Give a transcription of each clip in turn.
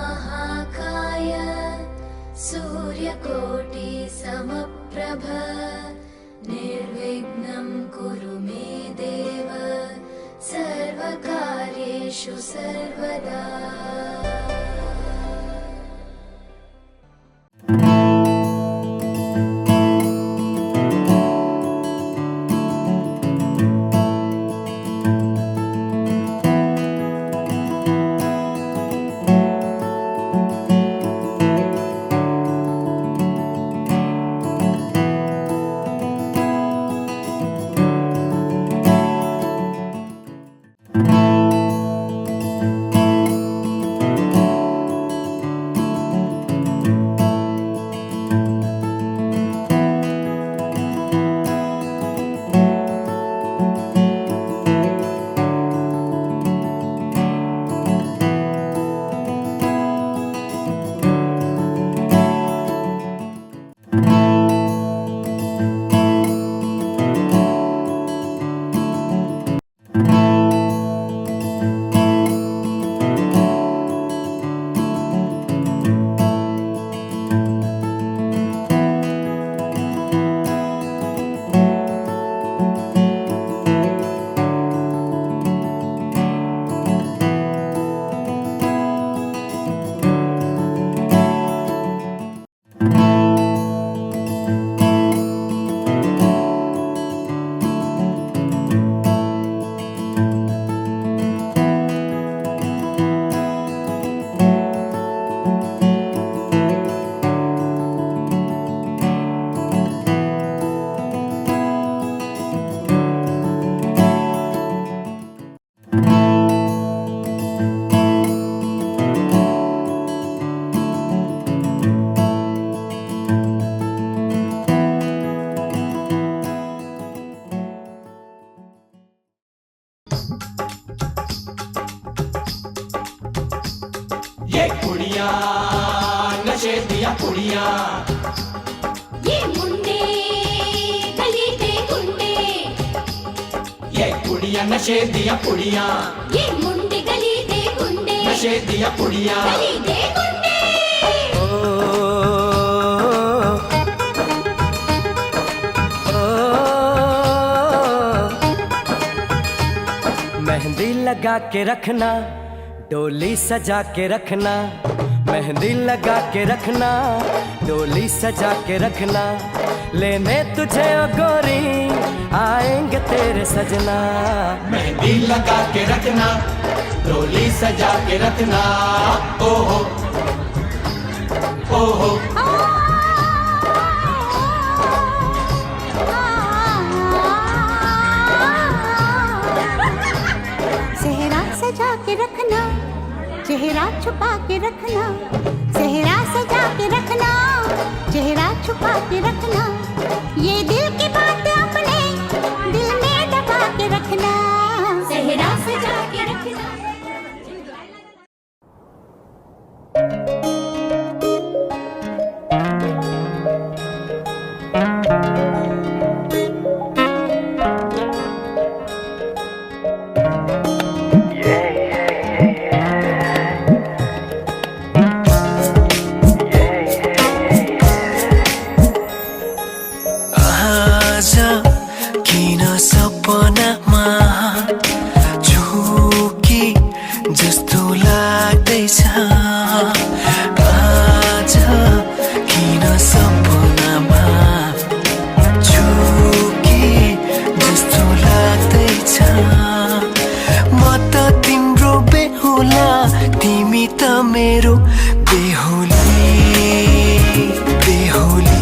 महाकाय सूर्यकोटि समप्रभ निर्विघ्नं कुरु मे देव सर्वकार्येषु सर्वदा। ये कुड़िया नशे दिया कुड़िया, ये मुंडे गली दे गुंडे, ये कुड़िया नशे दिया कुड़िया, ये मुंडे गली दे गुंडे, नशे दिया कुड़िया, गली दे गुंडे। मेहंदी लगा के रखना, डोली सजा के रखना, मेहंदी लगा के रखना, डोली सजा के रखना, लेने तुझे ओ गोरी आएंगे तेरे सजना। मेहंदी लगा के रखना, डोली सजा के रखना, ओहो ओहो। सेहरा सजा के रखना, चेहरा छुपा के रखना, सेहरा सजा के रखना, चेहरा छुपा के रखना, ये दिल की बात अपने दिल में दबा के रखना, सेहरा सजा के रखना। किन सपनामा झुकी जस्तो लाग्दैछ आज, किन सपनामा झुकी जस्तो लाग्दैछ। म त तिम्रो बेहुला, तिमी त मेरो बेहुली, बेहुली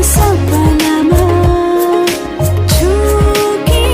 सपनामा झुकी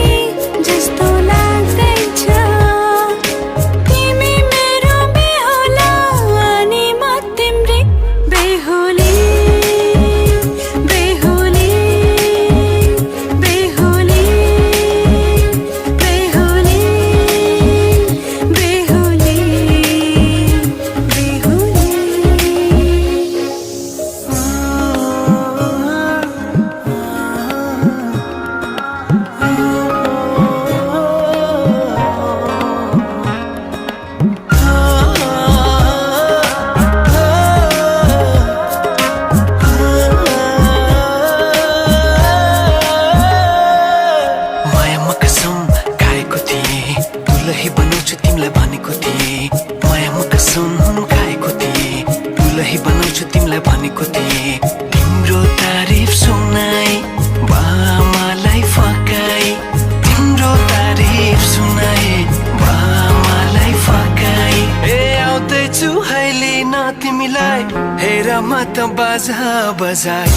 त बाजा बजाई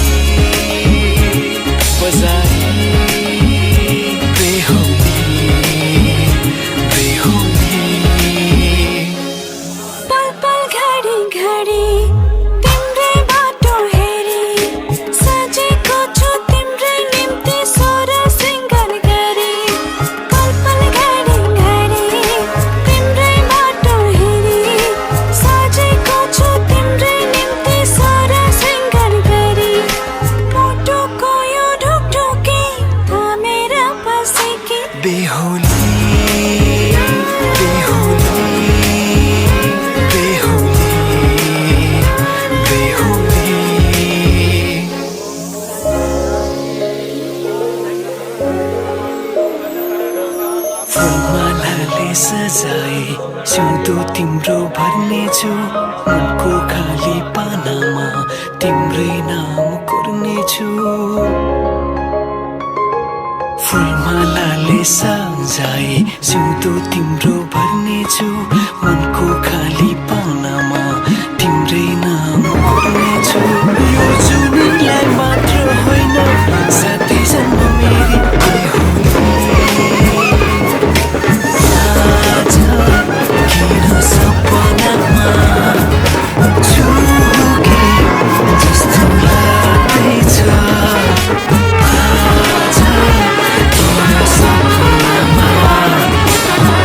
बजाई बेहुली बेहुली पल पल घडी घडी तिम्रै बाटो हेरी सजेको छु तिम्रै निम्ति स्वर सिंगार गरी पल पल घडी घडी तिम्रै बाटो हेरी सजेको छु तिम्रै निम्ति स्वर सिंगार गरी मुटुको यो ढुकढुकी थामेर बसेकी बेहुली बेहुली बेहुली बेहुली फुलमालाले सजाए सिउँदो तिम्रो भर्नेछु मनको खाली पानामा तिम्रै नाम कोर्नेछु फुलमालाले सजाए सिउँदो तिम्रो भर्नेछु मनको खाली पानामा तिम्रै नाम कोर्नेछु यो जुनीलाई मात्र होइन साथै जन्म मेरी बेहुली आज किन सपनामा छुके जस्तो लाग्दैछ आज किन सपनामा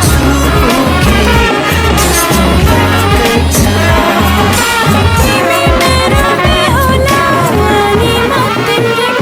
छुके जस्तो लाग्दैछ तिमी मेरो बेहुला अनि म तिम्रै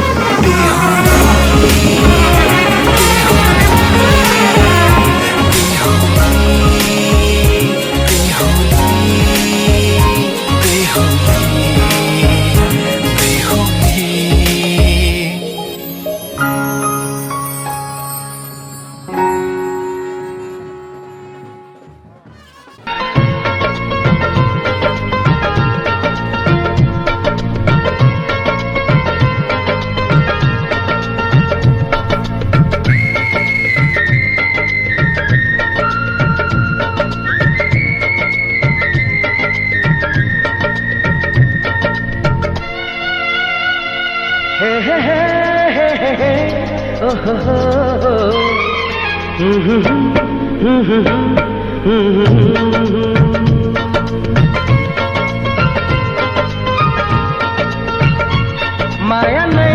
माया नै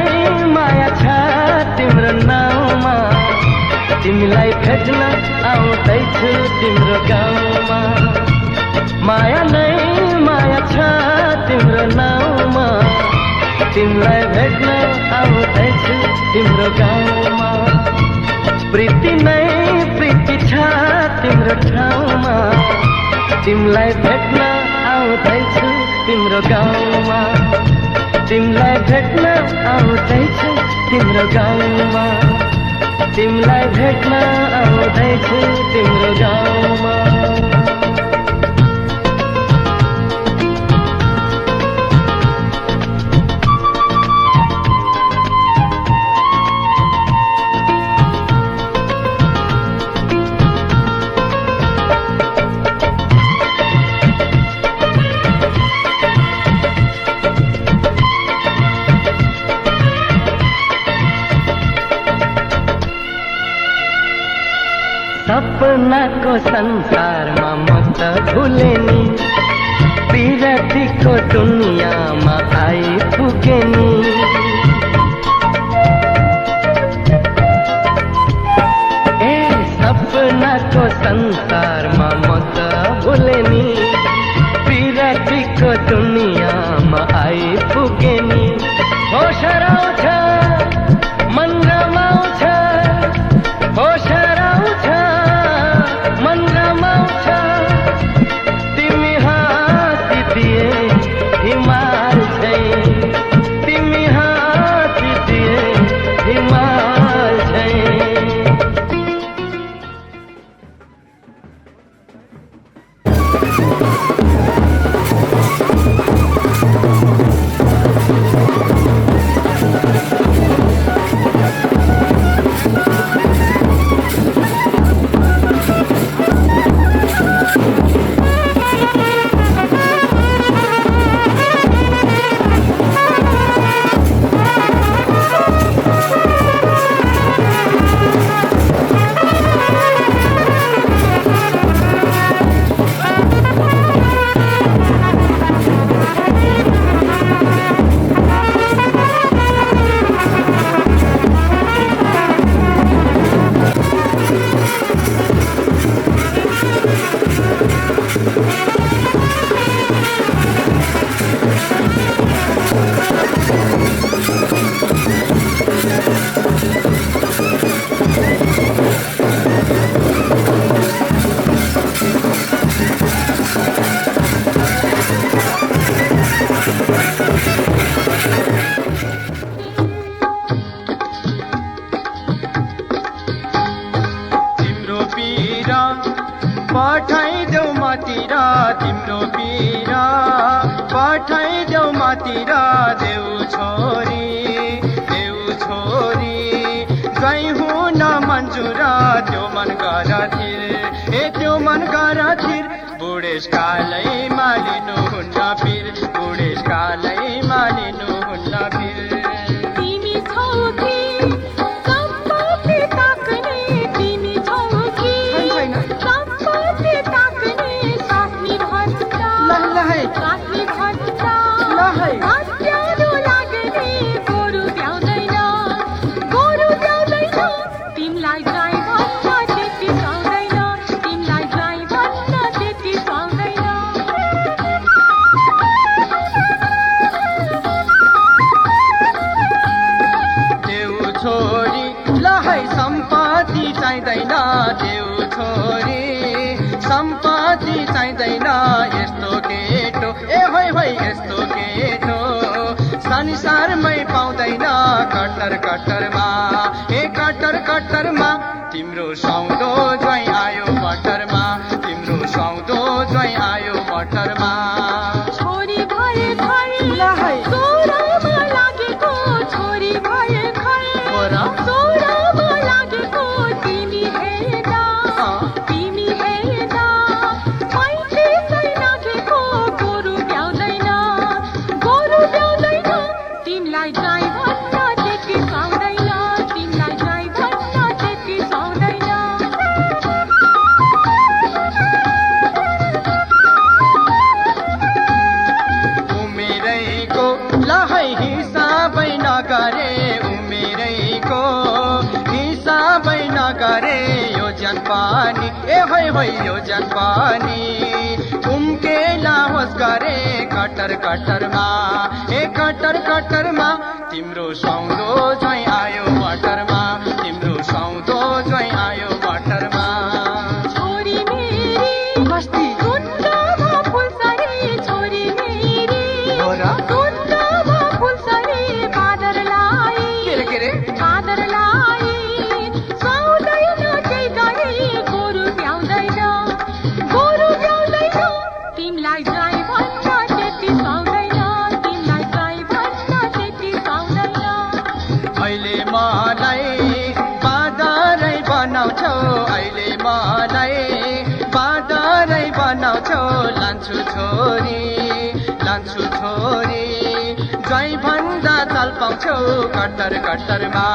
माया छ तिम्रो नाउँमा तिमीलाई भेट्न आउँदैछु तिम्रो गाउँमा माया नै माया छ तिम्रो नाउँमा तिमीलाई भेट्न आउँदैछु तिम्रो गाउँमा प्रीति नै प्रीति छ तिम्रो ठाउँमा तिमीलाई भेट्न आउँदैछु तिम्रो गाउँमा तिमीलाई भेट्न आउँदैछु तिम्रो गाउँमा तिमीलाई भेट्न आउँदैछु तिम्रो गाउँमा सपनाको संसारमा म त भुले नि विरतीको दुनियाँमा आइपुगे नि ए सपनाको संसारमा म त भुले नि विरतीको दुनियाँमा आइपुगे नि होस हराउँछ मन रमाउँछ होस हराउँछ मन रमाउँछ तिमी हाँसिदिए हिमाल छै तिमी हाँ पठाइदेऊ मतिर तिम्रो पिरा पठाइदेऊ मतिर देऊ छोरी जय हुन मन्जुर त्यो मन गरथिर त्यो मन गरथिर बुढेसकालैमा लिनुहुन्न फिर बुढेसकालैमा लिनुहुन्न फिर तिमी छौ कि सम्पत्ति ताक्ने तिमी छौ कि सम्पत्ति ताक्ने साथी भन्छ साथी भन्छ हत्यारो लाग्ने गोरु ब्याउँदैन तिमीलाई जाई भन्न त्यति पाउँदैन तिमीलाई जाई भन्न त्यति पाउँदैन देऊ छोरी लहै सम्पत्ति चाहिँदैन देऊ छोरी सम्पत्ति चाहिँदैन यस्तो केटो ए होइ यस्तो केटो संसारमै पाउँदैन कट्टर कट्टरमा ए कट्टर कट्टरमा तिम्रो सौदो ज्वाइँ आयो मटरमा तिम्रो सौदो ज्वाइँ आयो मटरमा छोरी भए खै सोरामा लागेको छोरी भए खै सोरामा लागेको तिमी हेर्दा माइती चाहिँ लागेको गोरु ब्याउँदैन तिमीलाई जाई भन्न त्यति पाउँदैन तिमीलाई जाई भन्न त्यति पाउँदैन उमेरैको लहै हिसाबै नगरे उमेरैको हिसाबै नगरे यो जनपानी ए होइ यो जनपानी उम्केला होस् गरे कट्टर कट्टरमा ए कट्टर कट्टरमा तिम्रो सौदो ज्वाइँ आयो मटरमा तिम्रो सौदो ज्वाइँ आयो मटरमा छोरी मेरी कस्ती सुन्दरमा फुलसरी छोरी मेरी सुन्दरमा फुलसरी बादरलाई सुहाउँदैन केही गरी गोरु ब्याउँदैन तिमीलाई जाई भन्न त्यति पाउँदैन तिमीलाई जाई भन्न त्यति पाउँदैन अहिले मलाई बादरै बनाउँछौ अहिले मलाई बादरै बनाउँछौ लान्छु छोरी जय भन्दा चल पाउँछौ कट्टर कट्टरमा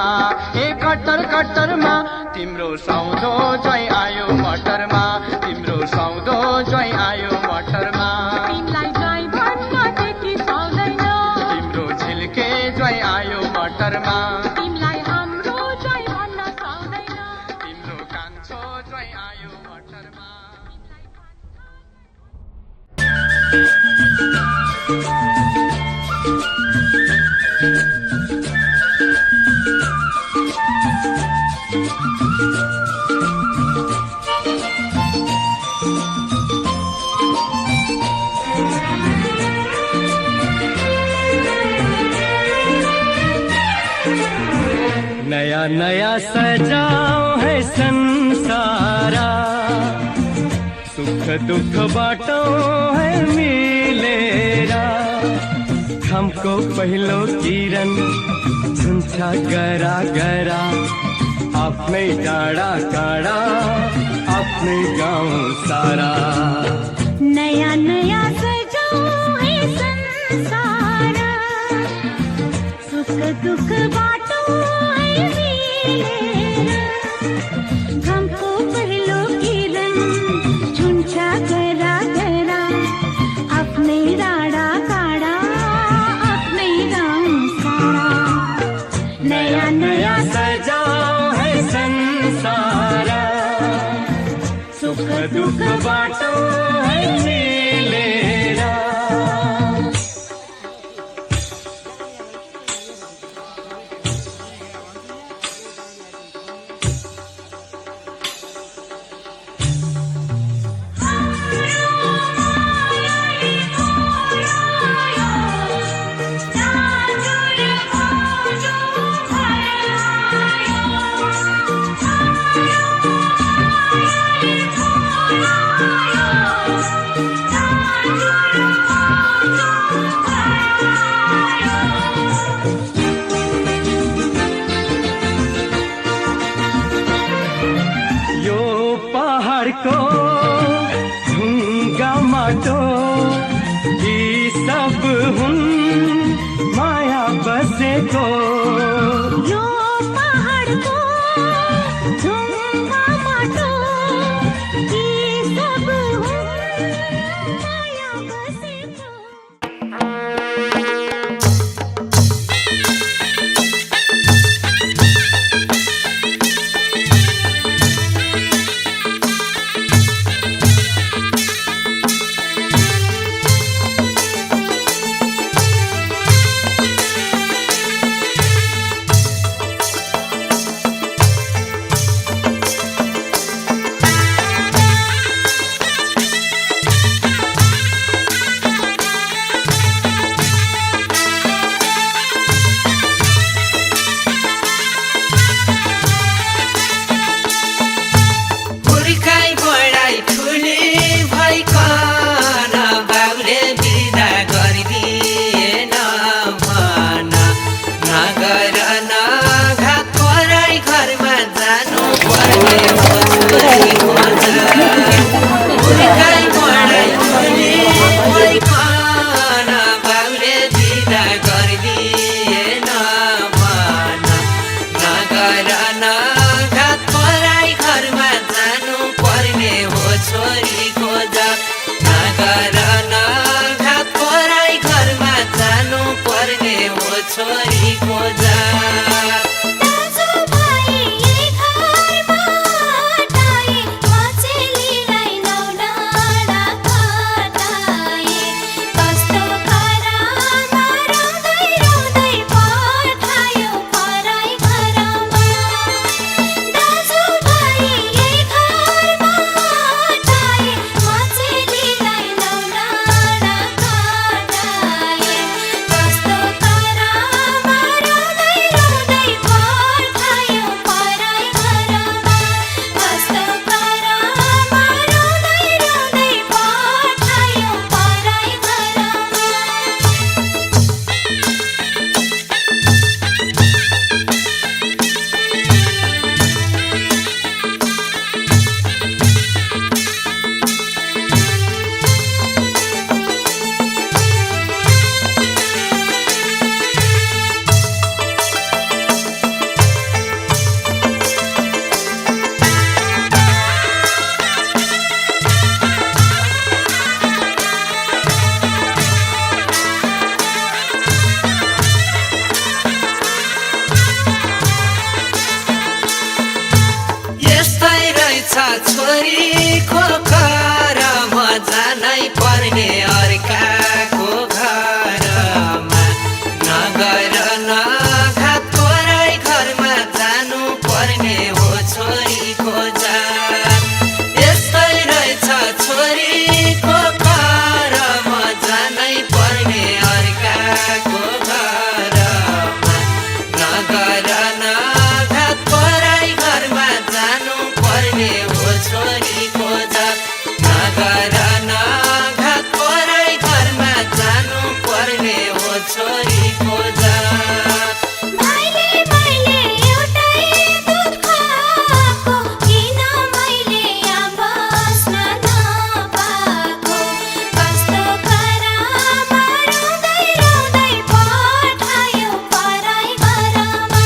ए कट्टर कट्टरमा तिम्रो सौदो ज्वाइँ आयो मटरमा तिम्रो सौदो ज्वाइँ आयो मटरमा तिमीलाई जाई भन्न त्यति पाउँदैन तिम्रो झिल्के ज्वाइँ आयो मटरमा तिमीलाई हाम्रो जाई भन्न पाउँदैन तिम्रो कान्छो ज्वाइँ आयो मटरमा नया नया सजाओ है संसारा सुख दुख बाटो है मिलेरा हमको पहिलो किरण झुन्छ गरा गरा आफ्नै डाँडा काँडा आफ्नै गाउँ सारा नया नया सजाओ है संसारा सुख दुख बाटो है मिलेरा हमको पहिलो किरण झुन्छ गरा गरा आफ्नै डाँडा काँडा आफ्नै गाउँ सारा नया नया सजाओ है संसारा सुख दुख बाटो है मिलेरा Oh तिम्रो यो पहाडको ढुङ्गा माटो यी सब हुन् माया बसेको। हुर्काई बढाई ठुली भइकन बाबुले बिदा गरिदिएन भन नगर नघात पराई घरमा जानु पर्ने हो छोरीको जात। हुर्काई बढाई ठुली भइकन बाबुले बिदा गरिदिएन भन नगर नघात पराई घरमा जानु पर्ने हो छोरीको जात। नगर नघात पराई घरमा जानु पर्ने हो छोरीको जात। दाजुभाइ यही घरमा हटाए मचेलीलाई नौ डाँडा कटाए कस्तो करामा रुँदै रुँदै पठायो पराई घरमा। दाजुभाइ यही घरमा हटाए मचेलीलाई नौ डाँडा कटाए कस्तो करामा रुँदै रुँदै पठायो पराई घरमा। कस्तो करामा रुँदै रुँदै पठायो पराई यस्तै रहेछ छोरीको कर्म जानै पर्ने अर्काको घरमा। नगर नघात पराई घरमा जानु पर्ने हो छोरीको जात। यस्तै रहेछ छोरीको कर्म जानै पर्ने अर्काको घरमा। नगर नघात पराई घरमा जानु पर्ने हो छोरीको जात। नगर नघात पराई घरमा जानु पर्ने हो छोरीको जात। भाइले मैले एउटै दुध खाएको किन मैले यहाँ बस्न नपाएको कस्तो करामा रुँदै रुँदै पठायो पराई घरमा।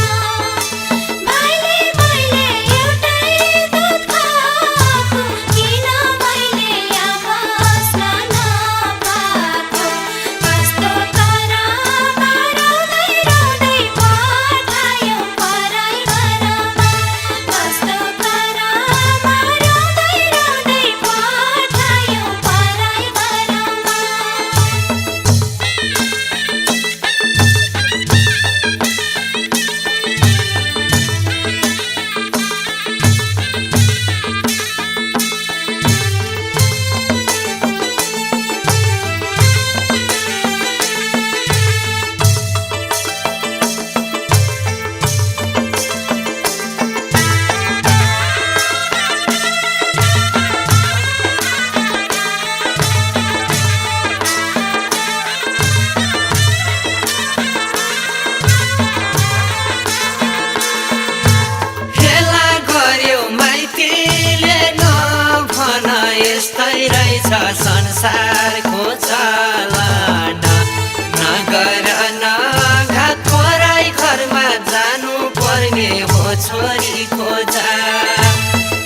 भाइले मैले एउटै दुध खाएको किन मैले यहाँ बस्न नपाएको कस्तो करामा रुँदै रुँदै पठायो पराई घरमा। कस्तो करामा रुँदै रुँदै पठायो पराई घरमा। हेला गर्यो माइतीले नभन यस्तै रहेछ संसारको चलन। नगर नघात पराई छोरी खोजा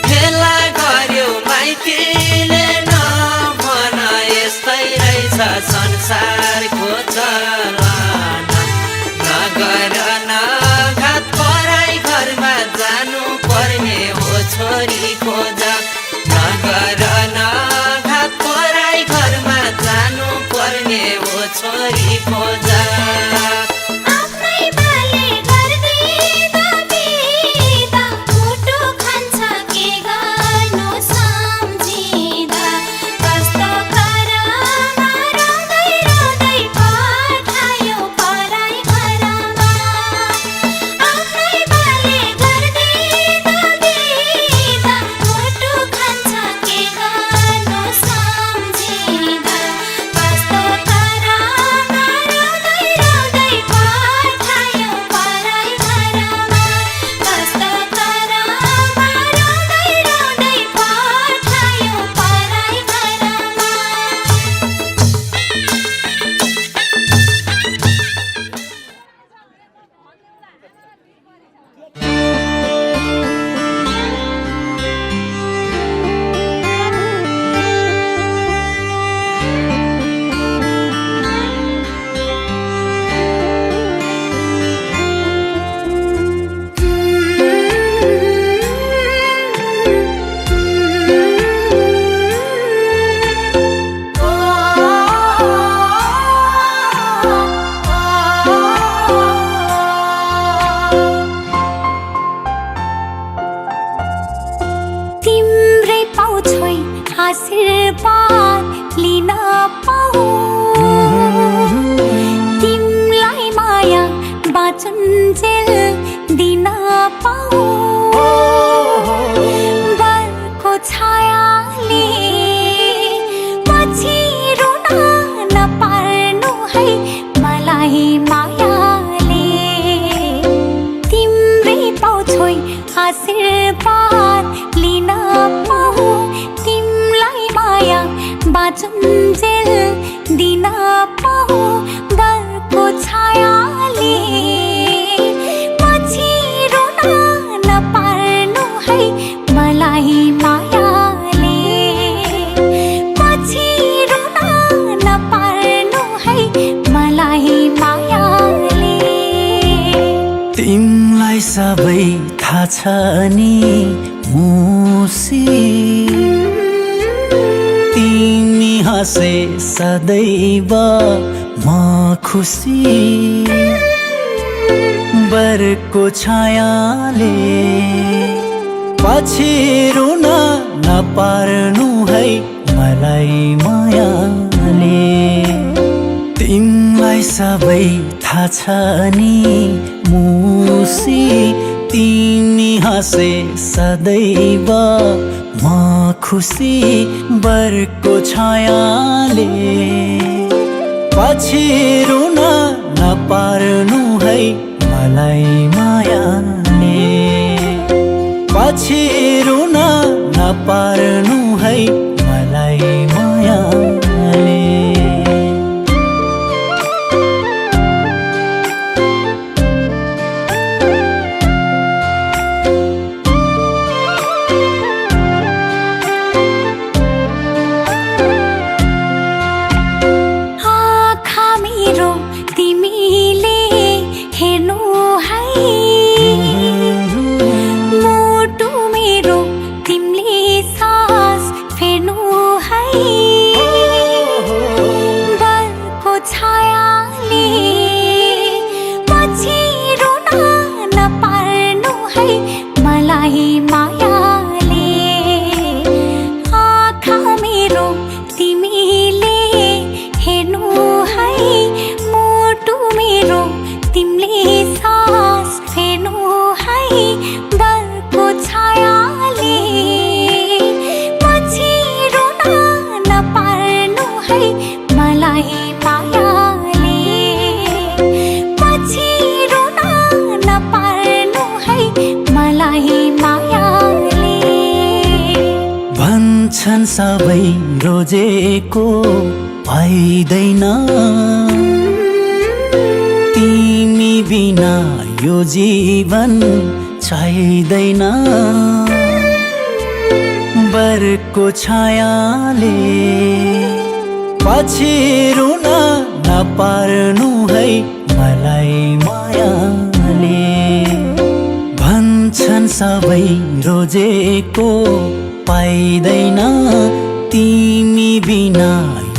फेला गर्यो माइतीले नभन यस्तै रहेछ संसारको चलन नगर नघात पराई घरमा जानु पर्ने हो छोरी खोजा नगर नघात पराई घरमा जानु पर्ने हो छोरी खोजा आफ्नै बाले गर्दिँदा बिदा मुटु खान्छ के गर्नु सम्झिँदा कस्तो करमा रोँदै रोँदै पठायो पराई घरमा आफ्नै बाले गर्दिँदा बिदा मुटु खान्छ के गर्नु सम्झिँदा कस्तो करमा रोँदै रोँदै पठायो पराई घरमा कस्तो करमा रोँदै रोँदै पठायो पराई घरमा तिम्रै पाउँछै आशीर्वाद लिन पाऊ तिमलाई माया बाँचुन्जेल दिन पाऊ बरको छायाले पछि रुन नपार्नु है मलाई मायाले तिम्रै पाउँछै आशीर्वाद लिन पाऊ तिमलाई माया बाँचुन्जेल दिन पाऊ बरको छायाले पछि रुन नपार्नु है मलाई मायाले पछि रुन नपार्नु है मलाई मायाले तिमलाई सबै थाहा छ नि मुसी तिमी हाँसे सदैव म खुसी बरको छायाले पछि रुन नपार्नु है मलाई मायाले तिमलाई सबै थाहा छ नि मुसी तिमी हाँसे सदैव म खुसी बरको छायाले पछि रुन नपार्नु है मलाई मायाले पछि रुन नपार्नु है मलाई मायाले भन्छन् सबै रोजेको पाइदैन तिमी बिना यो जीवन चाहिँदैन बरको छायाले पछि रुन नपार्नु है मलाई मायाले भन्छन् सबै रोजेको पाइँदैन तिमी बिना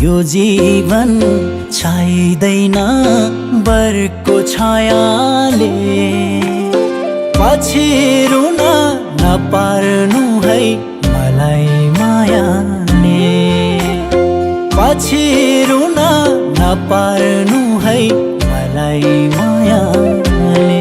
यो जीवन चाहिँदैन बरको छायाले पछि रुन नपार्नु है मलाई मायाले पछि रुन नपार्नु है मलाई मायाले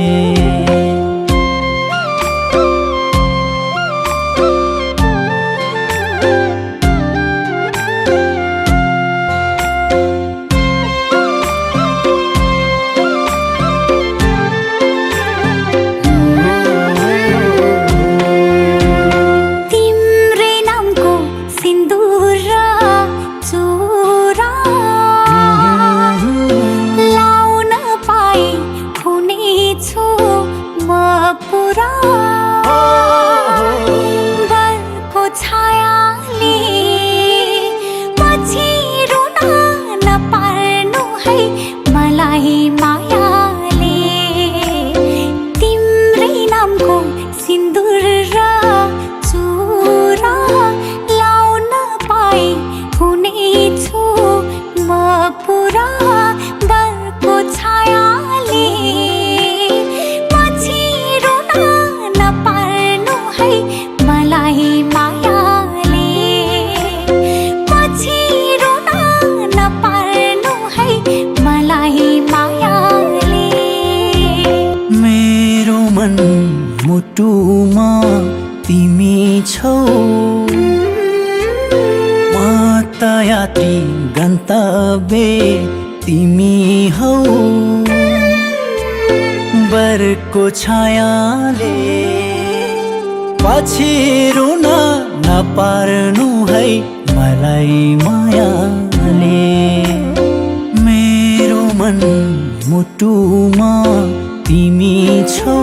मुटुमा तिमी छौ यात्री गन्तव्य तिमी हौ बरको छायाले पछि रुन नपार्नु है मलाई मायाले मेरो मन मुटुमा तिमी छौ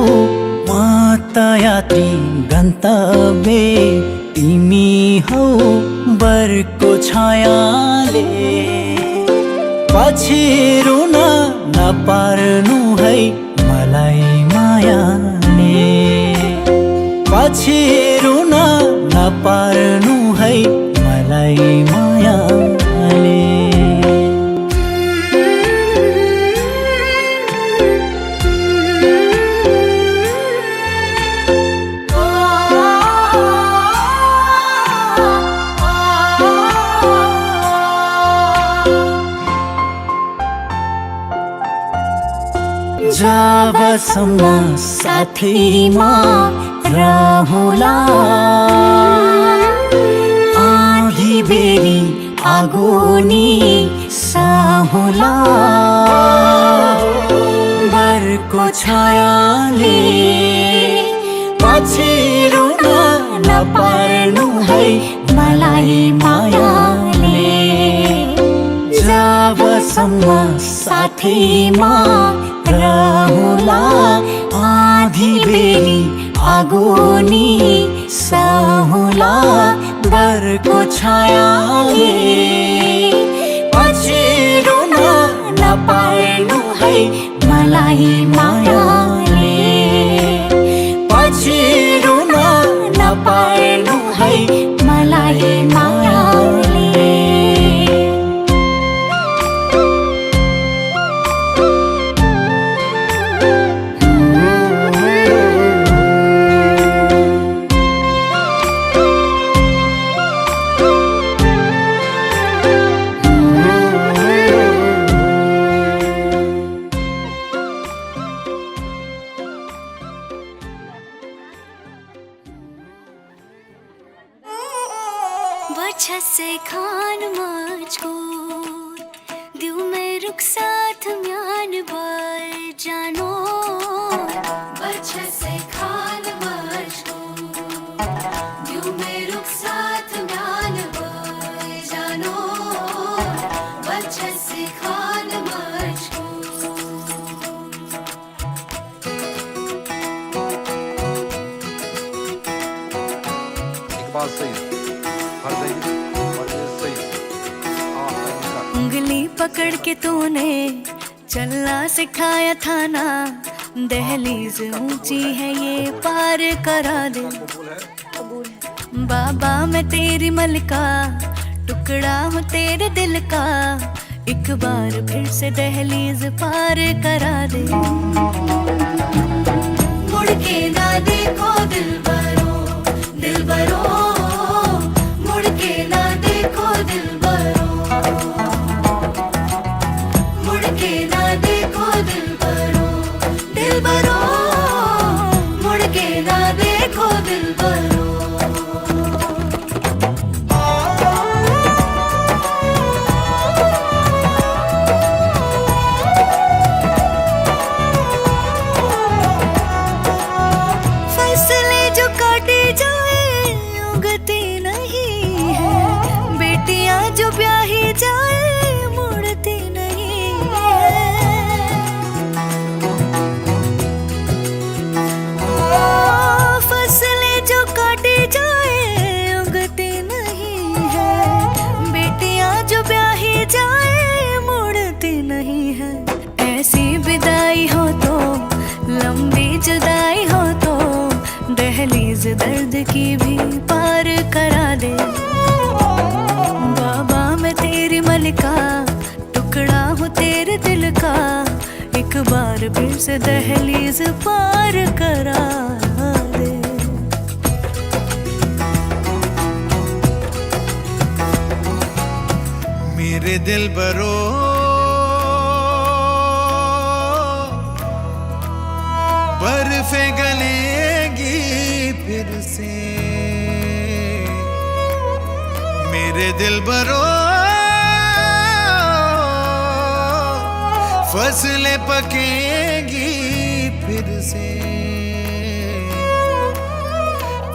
यात्री गन्तव्य तिमी हौ बरको छायाले पछि रुन नपार्नु है मलाई मायाले पछि रुन नपार्नु है मलाई मायाले जबसम्म साथीमा रहुला आधी बेरी आगोनी सहुला बरको छायाले पछि रुन नपार्नु है मलाई मायाले जबसम्म साथीमा रहुला आधी बेरी आगोनी सहुला बरको छायाले पछि रुन नपार्नु है मलाई मायाले पछि रुन नपार्नु है मलाई मायाले से खान मुझको दियो मैं रुख साथ म्यान बर जानो बच्चा से खान मुझको दियो मैं रुख साथ म्यान बर जानो बच्चा से खान मुझको बात सही हर सही। उंगली पकड़ के तूने चलना सिखाया था ना, दहलीज ऊंची है ये पार करा दे। बाबा मैं तेरी मलिका, टुकड़ा हूँ तेरे दिल का, एक बार फिर से दहलीज पार करा दे। मुड़ के ना देखो दिलबरो, दिलबरो, मुड़ के ना देखो दिलबरो, मुड़ के ना देखो दिलबरो, दिलबरो, मुड़ के ना देखो दिलबरो। जो ब्याही जाए मुड़ती नहीं है, फसलें जो काटी जाए उगती नहीं है, बेटियां जो ब्याही जाए मुड़ती नहीं है। ऐसी विदाई हो तो लंबी जुदाई हो तो दहलीज दर्द की भी पार करा दे। बाबा मैं तेरी मलिका, टुकड़ा हूँ तेरे दिल का, एक बार फिर से दहलीज पार करा दे। मेरे दिल बरो बर्फे गलेगी फिर से, मेरे दिल बरो फसलें पकेगी फिर से,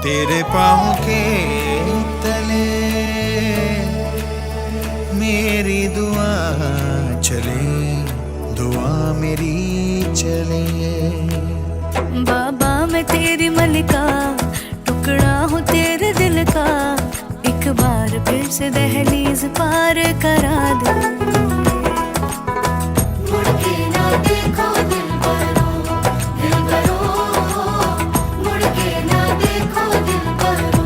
तेरे पाँव के तले मेरी दुआ चले, दुआ मेरी चले। बाबा मैं तेरी मलिका, टुकड़ा हूँ तेरे दिल का, एक बार फिर से दहलीज पार करा दे। मुड़ के ना देखो दिलबरो, दिलबरो, मुड़ के ना देखो दिलबरो,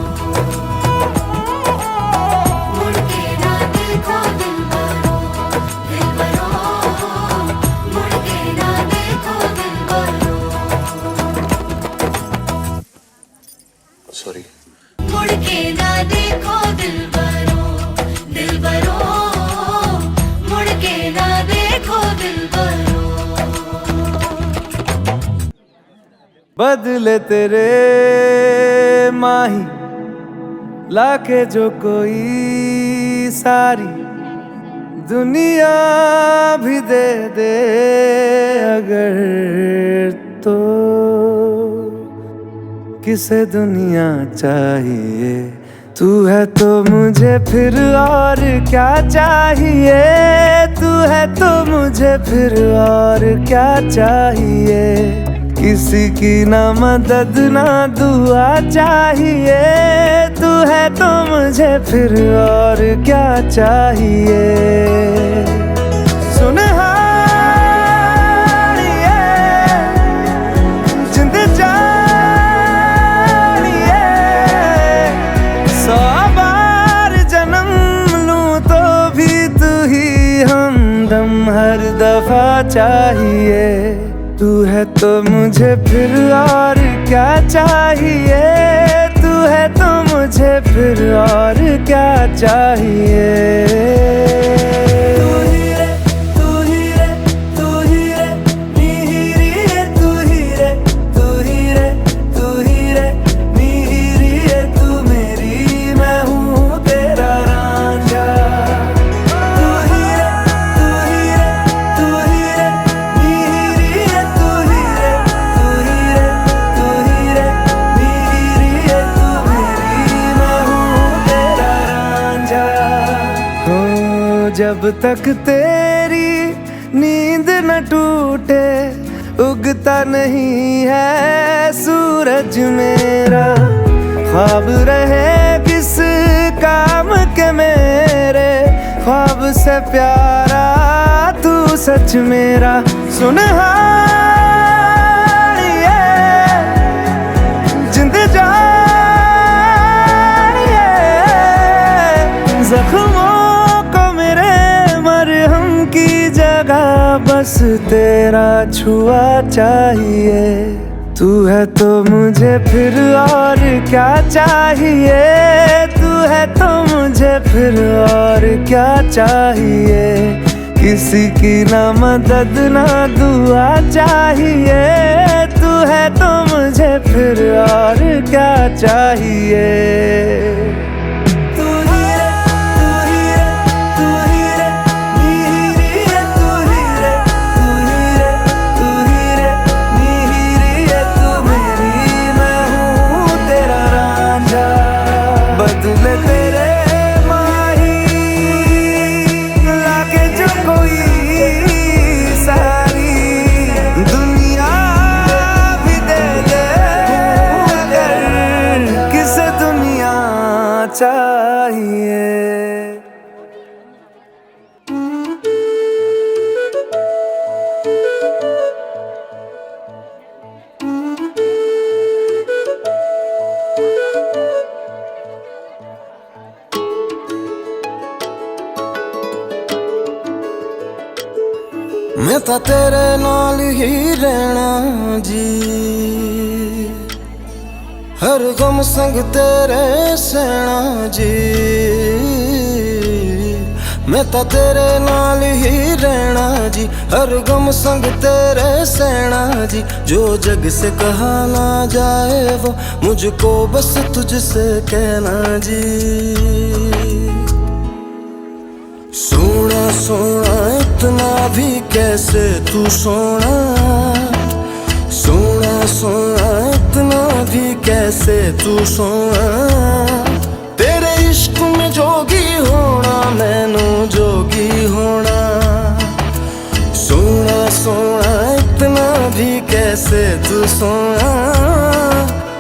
मुड़ के ना देखो दिलबरो, दिलबरो, मुड़ के ना देखो दिलबरो। सॉरी। मुड़ के ना देखो दिलबरो, दिलबरो, मुड़ के ना देखो दिलबरो। बदले तेरे माही लाके जो कोई सारी दुनिया भी दे दे अगर, तो किसे दुनिया चाहिए, तू है तो मुझे फिर और क्या चाहिए, तू है तो मुझे फिर और क्या चाहिए, किसी की ना मदद ना दुआ चाहिए, तू है तो मुझे फिर और क्या चाहिए। सुन हर दफा चाहिए, तू है तो मुझे फिर और क्या चाहिए, तू है तो मुझे फिर और क्या चाहिए। जब तक तेरी नींद न टूटे उगता नहीं है सूरज मेरा, ख्वाब रहेगी से प्यारा तू सच मेरा सुनहारिए जिंद जानिए जख्मों को मेरे मरहम की जगह बस तेरा छुआ चाहिए। तू है तो मुझे फिर और क्या चाहिए, तू है तो मुझे फिर और क्या चाहिए। किसी की ना मदद ना दुआ चाहिए, तू है तो मुझे फिर और क्या चाहिए। बदले तेरे माही लाके जो कोई सारी दुनिया भी दे दे, अगर किसे दुनिया चाहिए। मैं तो तेरे नाल ही रहना जी, हर गम संग तेरे सहना जी। मैं तो तेरे नाल ही रहना जी, हर गम संग तेरे सहना जी। जो जग से कहा ना जाए वो मुझको बस तुझसे कहना जी। सोना सोना इतना भी कैसे तू सोना, सोना सोना इतना भी कैसे तू सोना। तेरे इश्क में जोगी होना मैनू जोगी होना। सोना सोना इतना भी कैसे तू सोना।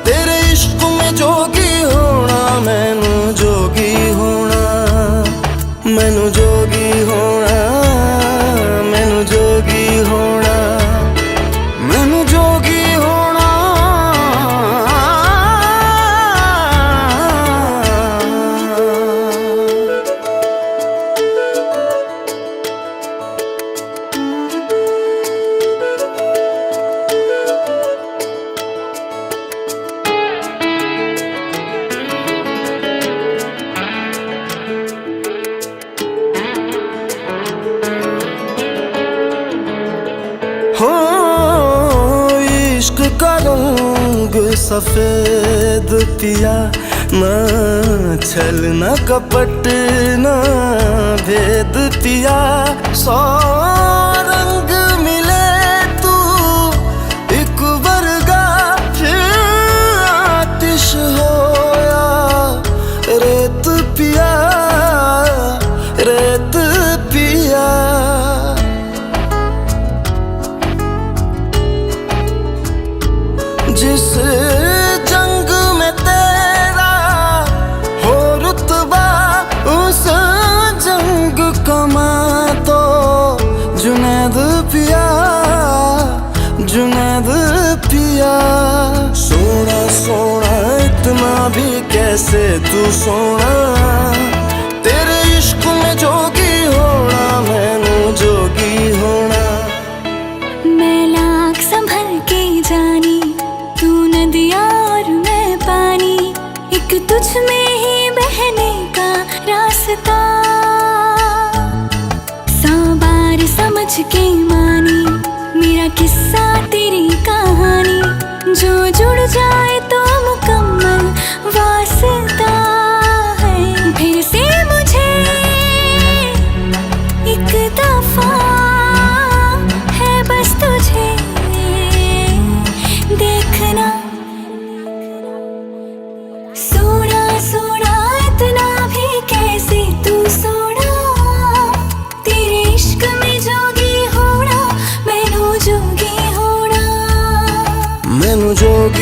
तेरे इश्क में जोगी होना मैनू जोगी होना। मैनू जोगी होना, मैनू जोगी होना, मैनू जोगी होना। हो इश्क का रंग सफेद पिया, ना छल ना कपट ना भेद पिया। सौ रंग मिले तू एक वर्गा, फिर आतिश होया रेत पिया, रेत पिया। जिस जंग में तेरा हो रुतबा, उस जंग कमा तो जुनैद पिया, जुनैद पिया। सोना सोना इतना भी कैसे तू सोना। तेरे इश्क में जोगी होना मैनू जोगी होना। मैं लाख संभल के जानी, तू नदिया और मैं पानी, एक तुझ में ही बहने का रास्ता। 100 बार समझ के मानी मेरा किस्सा तेरी कहानी। जो जुड़ जाए तो मुकम्मल वास्ता है। फिर से मुझे एक दफा है बस तुझे देखना। सोना सोना इतना भी कैसे तू सोना। तेरे इश्क में जोगी होना मैनू जोगी होना। मैनू जोगी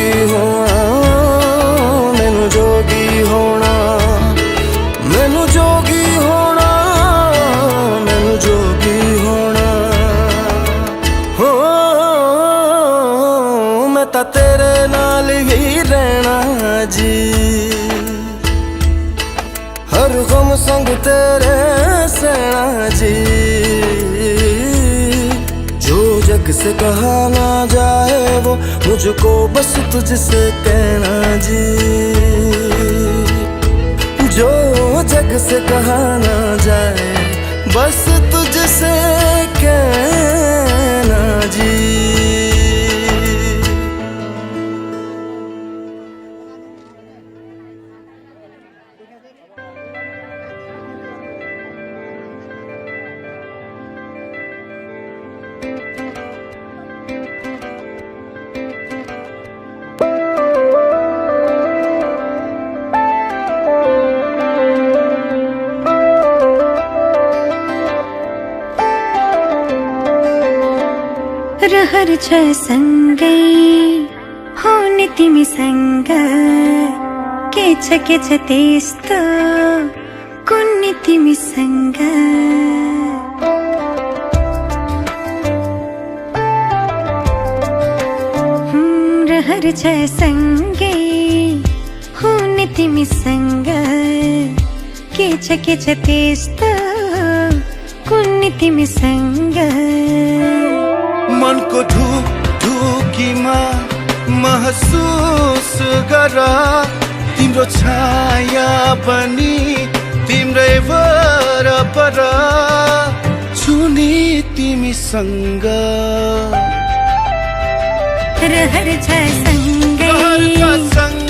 जी हर गम संग तेरे सेना जी जो जग से कहा ना जाए वो मुझको बस तुझसे कहना जी जो जग से कहा ना जाए बस तुझसे कहना जी रहर छ सँगै हुने तिमीसँग के छ त्यस्तो कुन्नी तिमीसँग रहर छ सँगै हुने तिमीसँग के छ त्यस्तो कुन्नी तिमीसँग मनको ढुकीमा महसुस गर तिम्रो छाया बनी तिम्रै वरपर छुनी तिमीसँग रहर छ सँगै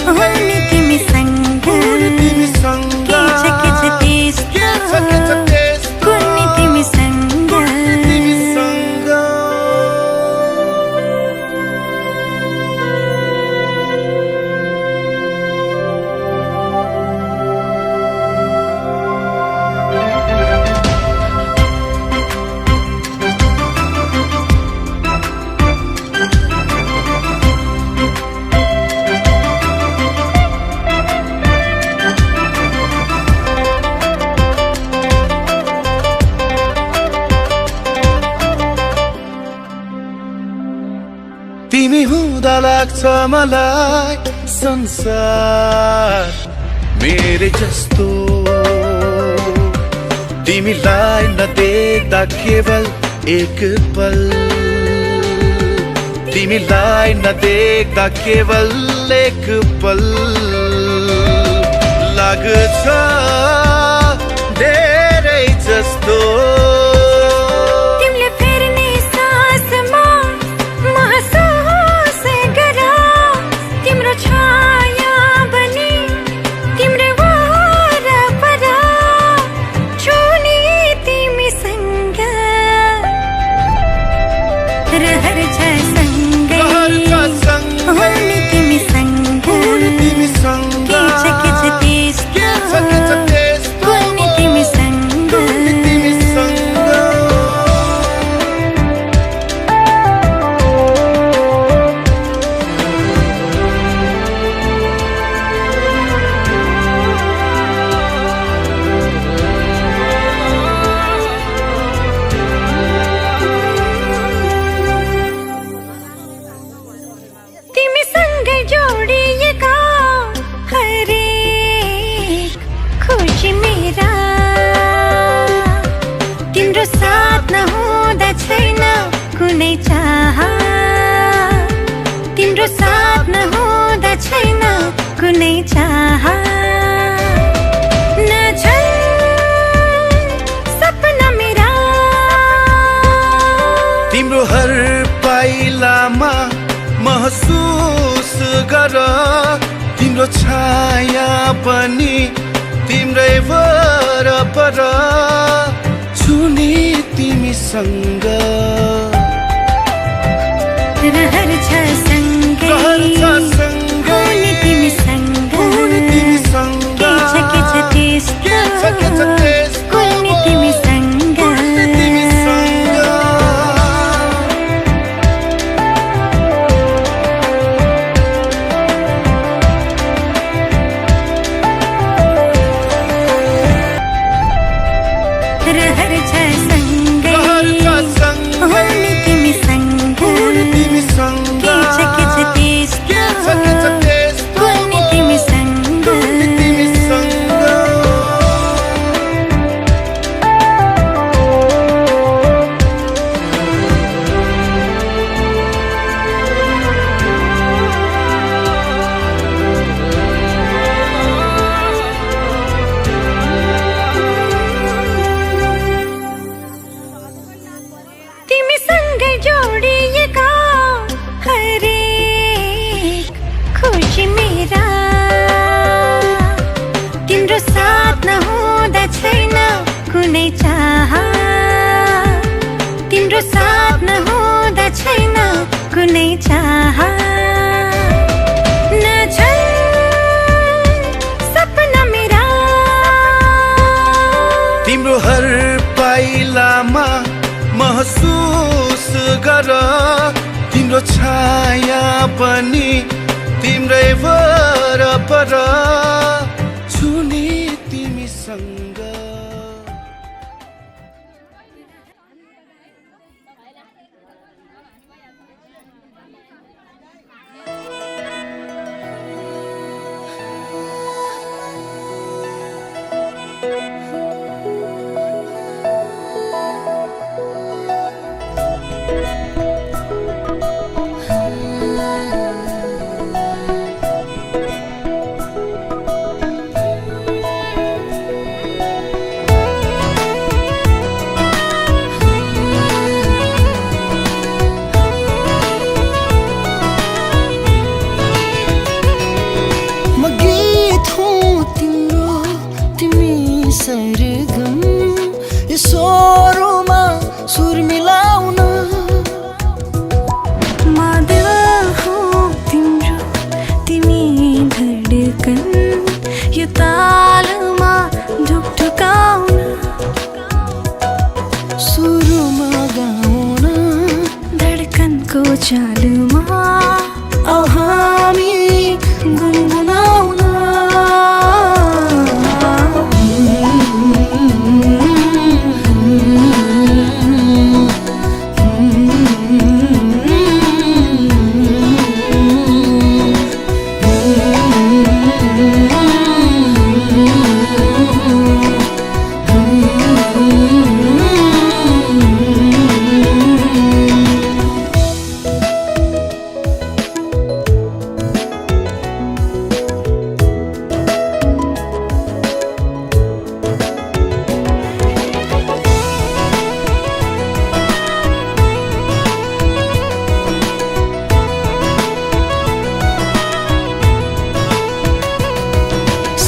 हुने तिमीसँग के छ त्यस्तो कुन्नी तिमीसँग तिमी हुँदा लाग्छ मलाई संसार मेरे जस्तो तिमीलाई नदेख्दा केवल एक पल तिमीलाई नदेख्दा केवल एक पल लाग्छ धेरै जस्तो तिम्रो साथ नहुँदा छैन कुनै चाह नछन् सपना मेरा तिम्रो हर पाइलामा महसुस गर तिम्रो छाया पनि तिम्रै वरपर छुनी तिमीसँग रहर छ सँगै हुने तिमीसँग के छ त्यस्तो कुन्नी तिमीसँग रहर छ सँगै हुने तिमीसँग कुनै चाह तिम्रो साथ नहुँदा छैन कुनै चाह सपना मेरा तिम्रो हर पाइलामा महसुस गर तिम्रो छाया पनि तिम्रै वरपर छुने तिमीसँग सरगम यो स्वरमा सुर मिलाउन मादिल हो तिम्रो तिमी धडकन यो तालमा ढुकढुकाउन सुरुमा गाउन धडकनको चालुमा औ हामी गुनगुनाउन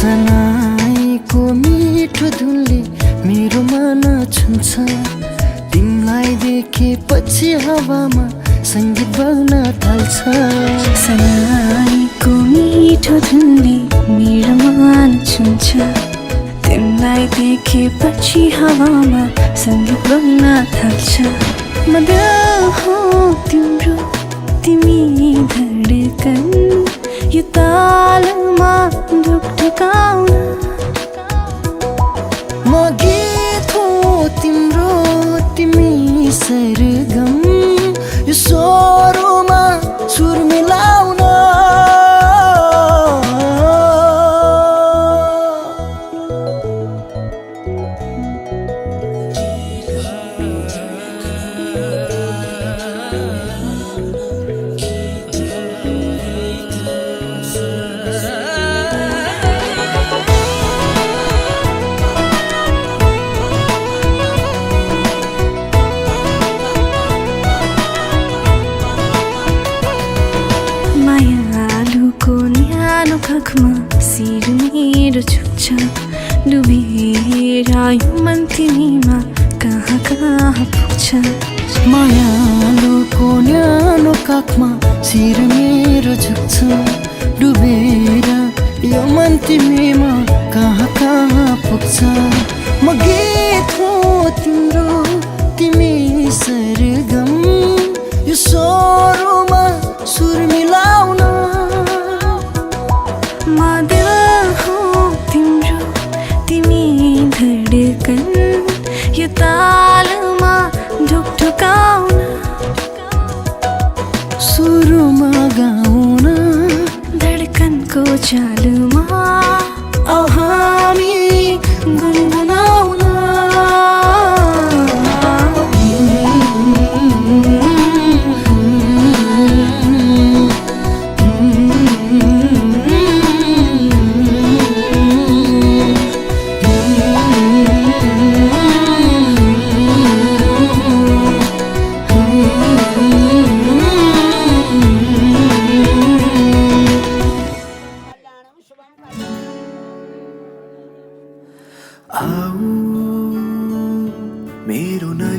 सनाईको मिठो धुनले मेरो मन छुन्छ तिमीलाई देखेपछि हावामा सङ्गीत बग्न थाल्छ सनाईको मिठो धुनले मेरो मन छुन्छ तिमीलाई देखेपछि हावामा सङ्गीत बग्न थाल्छ मदिल हो तिम्रो तिमी धडकन यो तालमा ढुकढुकाउन म गीत हो तिम्रो तिमी सरगम यो स्वरमा सुर मिलाउन आँखमा शिर मेरो छुप्छ डुबेर यो मन तिमीमा कहाँ कहाँ पुग्छ मायालुको न्यानो काखमा शिर मेरो झुक्छ डुबेर यो मन तिमीमा कहाँ कहाँ पुग्छ म गीत हो तिम्रो तिमी सरगम यो स्वरमा सुर मिलाउन मादिल हो तिम्रो तिमी धडकन यो तालमा ढुकढुकाउन सुरुमा गाउन धडकनको चालुमा औ हामी गुनगुनाउन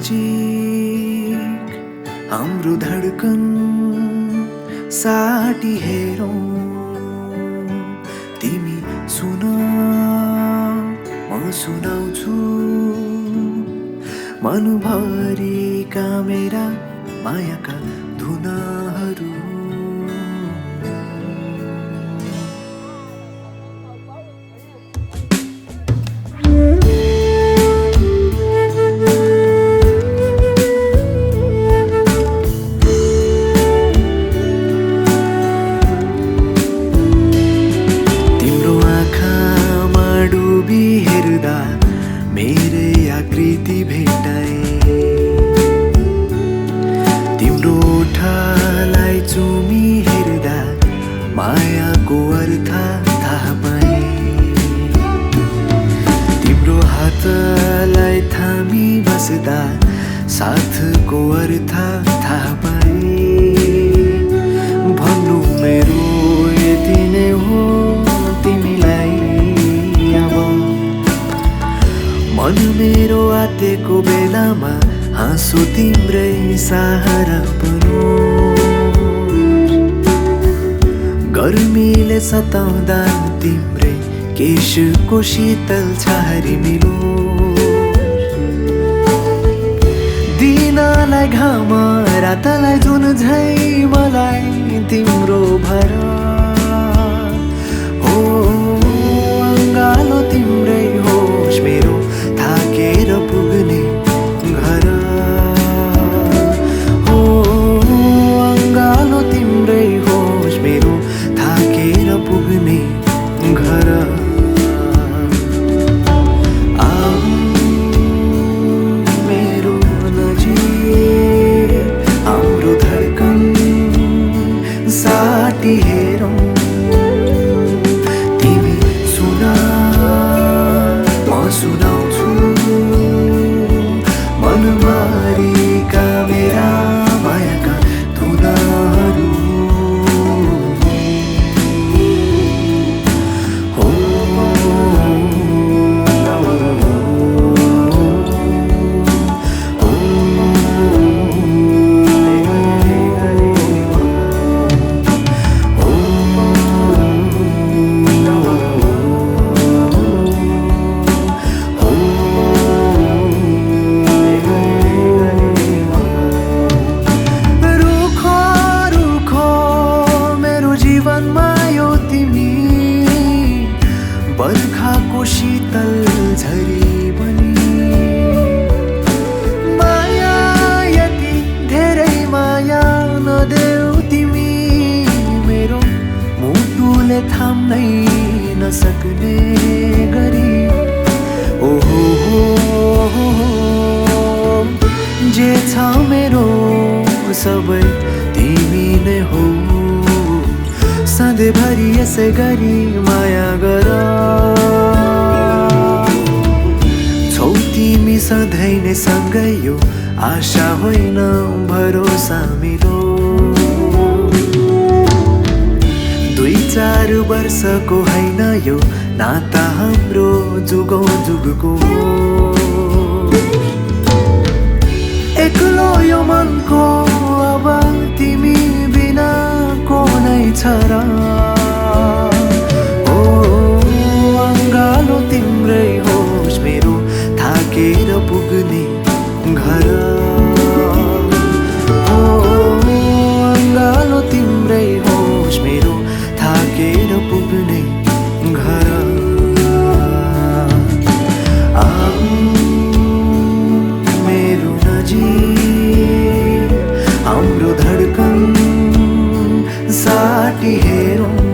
नजिक हाम्रो धडकन साटी हेरौँ तिमी सुन म सुनाउँछु मनभरिका मेरा मायाका धुनाहरू मेरै आकृति भेटाए तिम्रो ओठलाई चुमी हेर्दा मायाको अर्थ थाहा पाए तिम्रो हातलाई थामी बस्दा साथको अर्थ थाहा पाए भन्नु मेरो यति नै हो तिमीलाई मन मेरो आतेको बेलामा हाँसो तिम्रै सहारा बनोस् गर्मीले सताउँदा तिम्रै केशको शीतल छहारी मिलोस् दिनलाई घाम रातलाई जुन झै मलाई तिम्रो भर हो अङ्गालो तिम्रै होस् मेरो थाकेर पुग्ने घर हो अङ्गालो तिम्रै होस् मेरो थाकेर पुग्ने घर आऊ मेरो नजिक हाम्रो धडकन साटी हेरौँ तिमी सुन म सुनाउँछु मनभरिका मेरा मायाका धुनाहरू हो बर्खाको शीतल झरी बनी माया यति धेरै माया नदेऊ तिमी मेरो मुटुले थाम्नै नसक्ने गरी ओहो जे छ मेरो सबै तिमी नै हो सधैँभरि यसै गरी माया गर छौ तिमी सधैँ नै सँगै यो आशा होइन भरोसा मिलो 2-4 वर्षको होइन यो नाता हाम्रो जुगौँ जुगको एक्लो यो मनको अब तिमी बिना को नै छ र ओ अङ्गालो तिम्रै होस् मेरो थाकेर पुग्ने घर ओ अङ्गालो तिम्रै होस् मेरो थाकेर पुग्ने घर आऊ मेरो नजिक हाम्रो धडकन साटी हेरौँ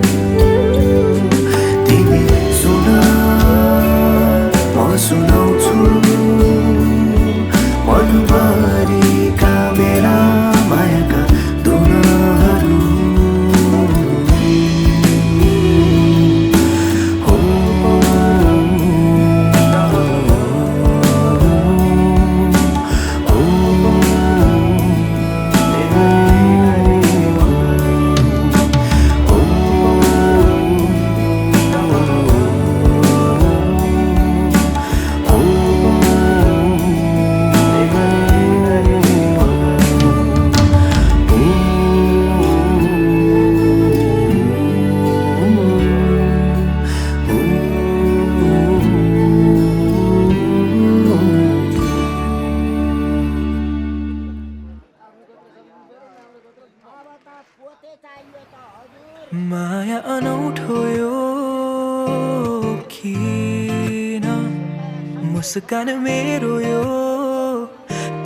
मुस्कान मेरो यो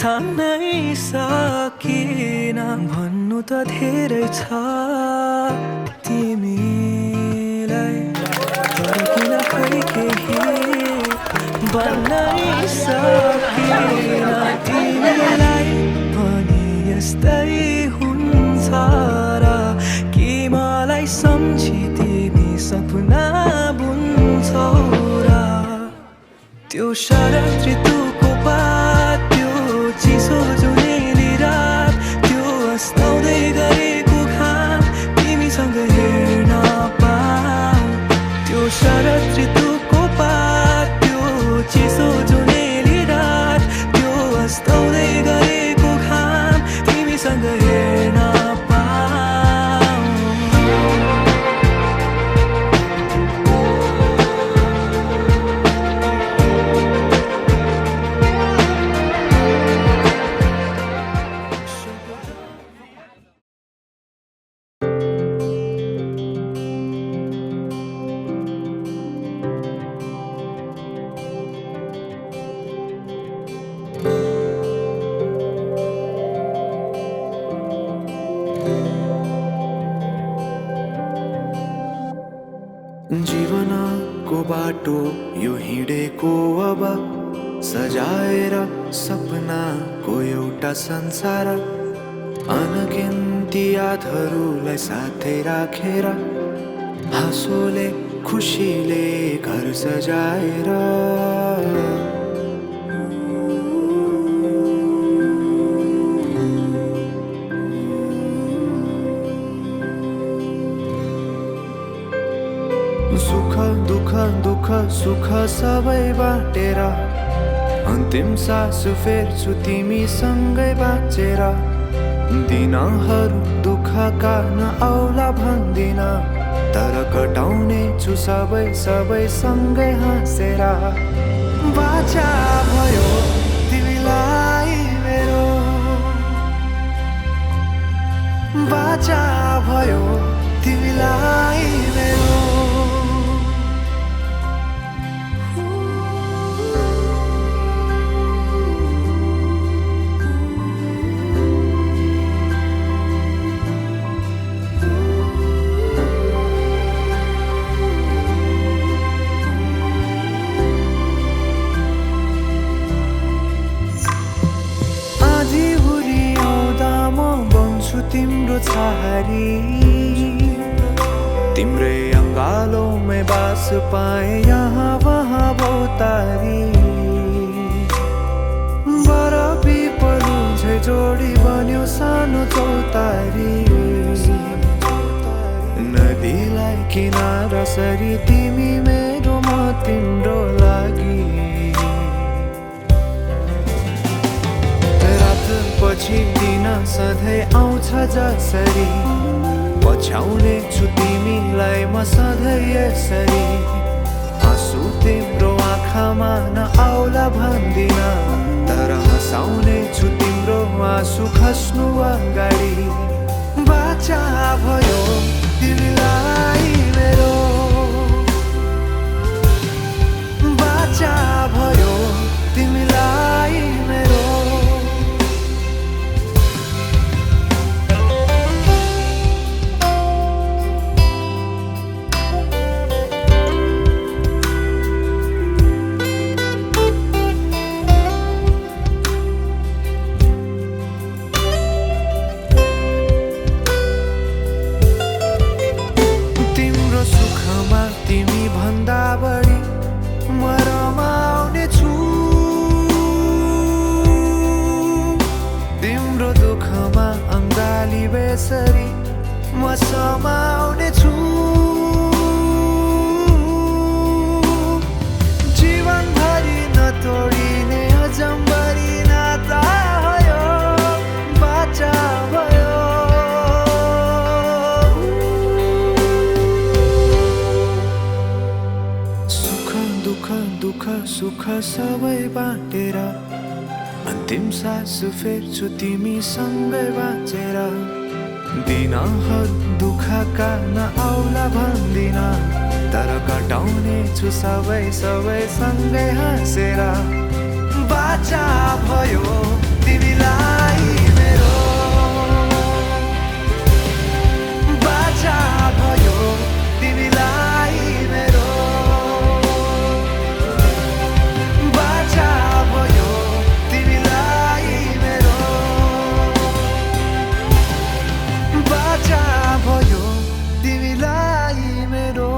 थाम्नै सकिन भन्नु त धेरै छ तिमीलाई तर किन खै केही भन्नै सकिन तिमीलाई पनि यस्तै हुन्छ र कि मलाई सम्झी तिमी सपना बुन्छौ र त्यो शरद ऋतुको बात त्यो चिसो जुनेली रात त्यो अस्ताउँदै गरेको घाम तिमीसँग हेर्न पाऊँ त्यो शरद ऋतुको बात त्यो चिसो जुनेली रात त्यो अस्ताउँदै गरेको घाम तिमीसँग हेर्न जीवनको बाटो यो हिँडेको अब सजाएर सपनाको एउटा संसार अनगिन्ती यादहरूलाई साथै राखेर हाँसोले खुसीले घर सजाएर दुःख सुख सबै बाटेर अन्तिम सास फेर्छु तिमीसँगै बाँचेर दिनहरू दुःखका नआउला भन्दिन तर कटाउने छु सबै सँगै हाँसेर बाचा भयो तिमीलाई मेरो बाचा भयो तिमीलाई मेरो तिम्रो छहारी तिम्रै अङ्गालोमै बास पाए यहाँ वहाँ भौतारी बरफी पलु झै जोडी बन्यो सानो चौतारी नदीलाई किनारा सरी तिमी मेरो म तिम्रो लागि पछि दिन सधैँ आउँछ जसरी पछ्याउने छु तिमीलाई म सधैँ यसरी आँसु तिम्रो आँखामा नआउला भन्दिन तर हँसाउने छु तिम्रो आँसु खस्नु अगाडि बाचा भयो तिमीलाई मेरो बाचा भयो तिमीलाई मेरो बेसरी म समाउने छु जीवनभरि नतोडिने अजम्बरी नाता भयो बाचा भयो सुख सुख सबै बाटेर अन्तिम सास फेर्छु तिमीसँगै बाँचेर दिनहरू दुःखका नआउला भन्दिन तर कटाउने छु सबै सबै सँगै हाँसेर बाचा भयो तिमीलाई मेरो बाचा भयो तिमीलाई मेरो बाचा भयो तिमीलाई मेरो बाचा भयो तिमीलाई मेरो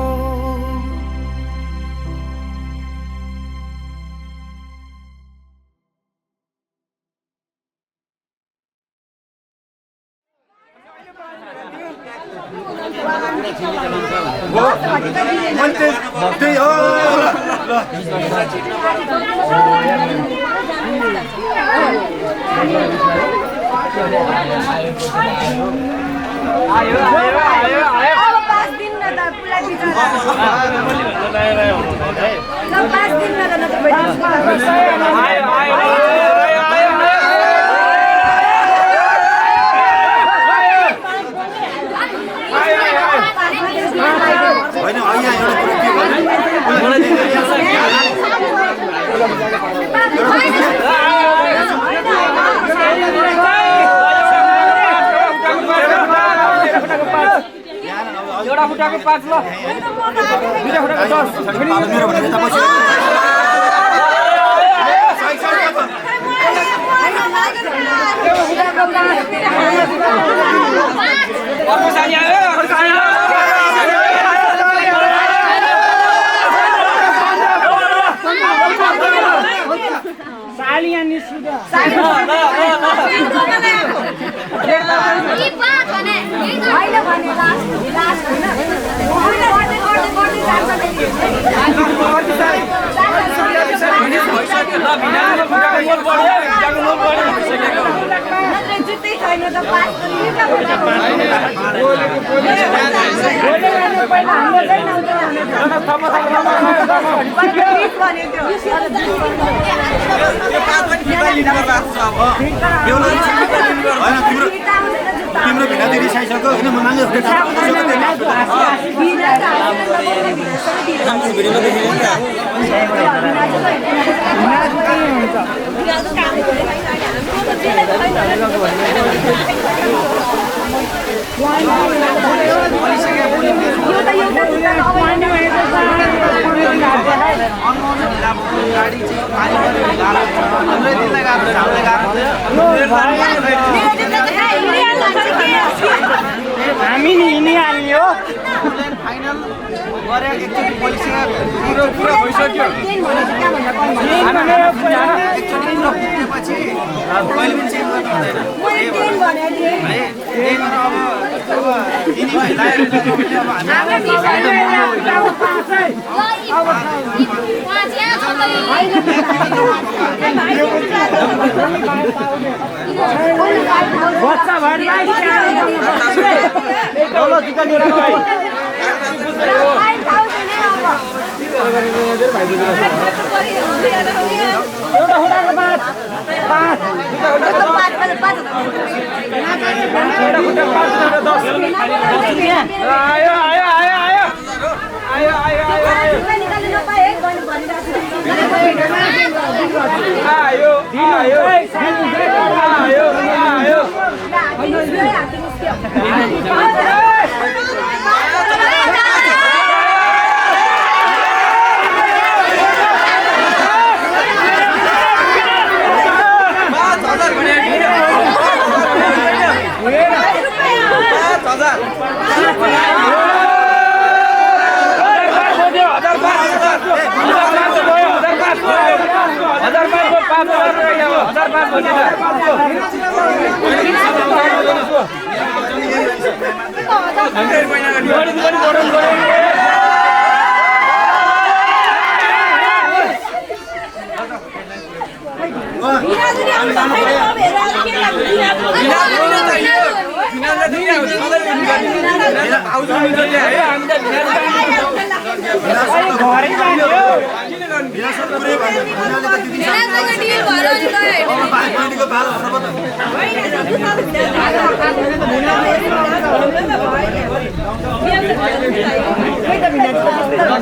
एउटा फुटाको 5 ल दुईटा फुटाको 10 मेरो भने तपाईँ तिम्रो भिनादी रिसाइसक्यो होइन म नाङ्गे हामी नि हिँडिहाल्ने हो फाइनल गरे एकचोटि पोलिसमा पुरा भइसक्यो एकचोटि कहिले पनि चेन्ज गर्नु Wait a minute.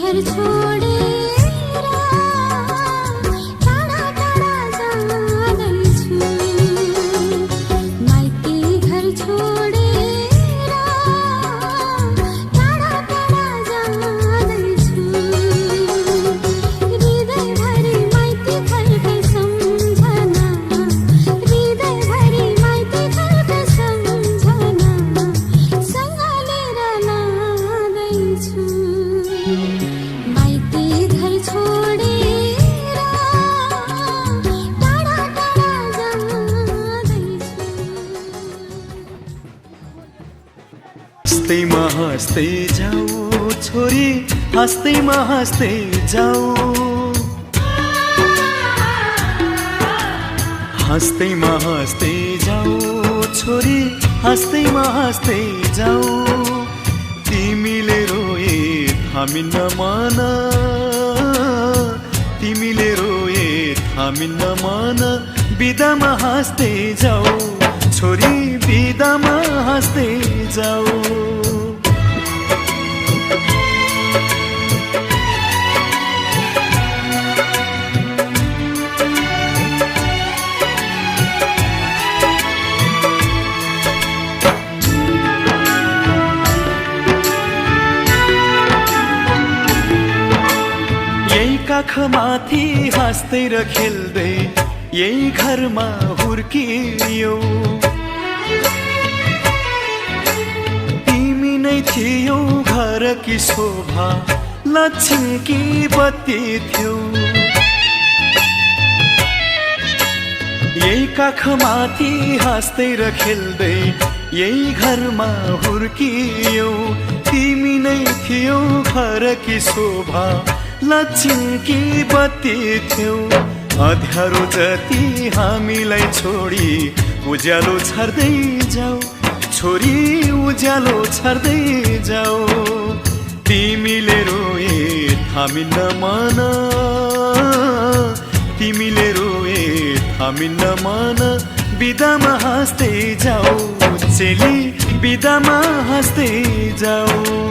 घर छोड़े टाढा टाढा जाँदैछु माइती घर छोडेर टाढा टाढा जाँदैछु हृदयभरि माइती घरकै सम्झना हृदयभरि माइती घरकै सम्झना सँग लिएर लाँदैछु माइती घर छोडेर टाढा टाढा जाँदैछु हँस्दैमा हँस्दै जाऊ छोरी हँस्दैमा हँस्दै जाऊ हँस्दैमा हँस्दै जाऊ छोरी हँस्दैमा हँस्दै जाऊ तिमीले रोए थामिन्न मन तिमीले रोए थामिन्न मन बिदामा हाँस्दै जाऊ छोरी बिदामा हाँस्दै जाऊ काखमाथि हाँस्दै र खेल्दै यही घरमा हुर्कियौ तिमी नै थियौ घरकी शोभा लक्ष्मीकी बत्ती थियौ यही काखमाथि हाँस्दै र खेल्दै यही घरमा हुर्कियौ तिमी नै थियौ घरकी शोभा लक्ष्मीकी बत्ती थियौ अँध्यारो जति हामीलाई छोडी उज्यालो छर्दै जाऊ छोरी उज्यालो छर्दै जाऊ तिमीले रोए थामिन्न मन तिमीले रोए थामिन्न मन बिदामा हाँस्दै जाऊ चेली बिदामा हाँस्दै जाऊ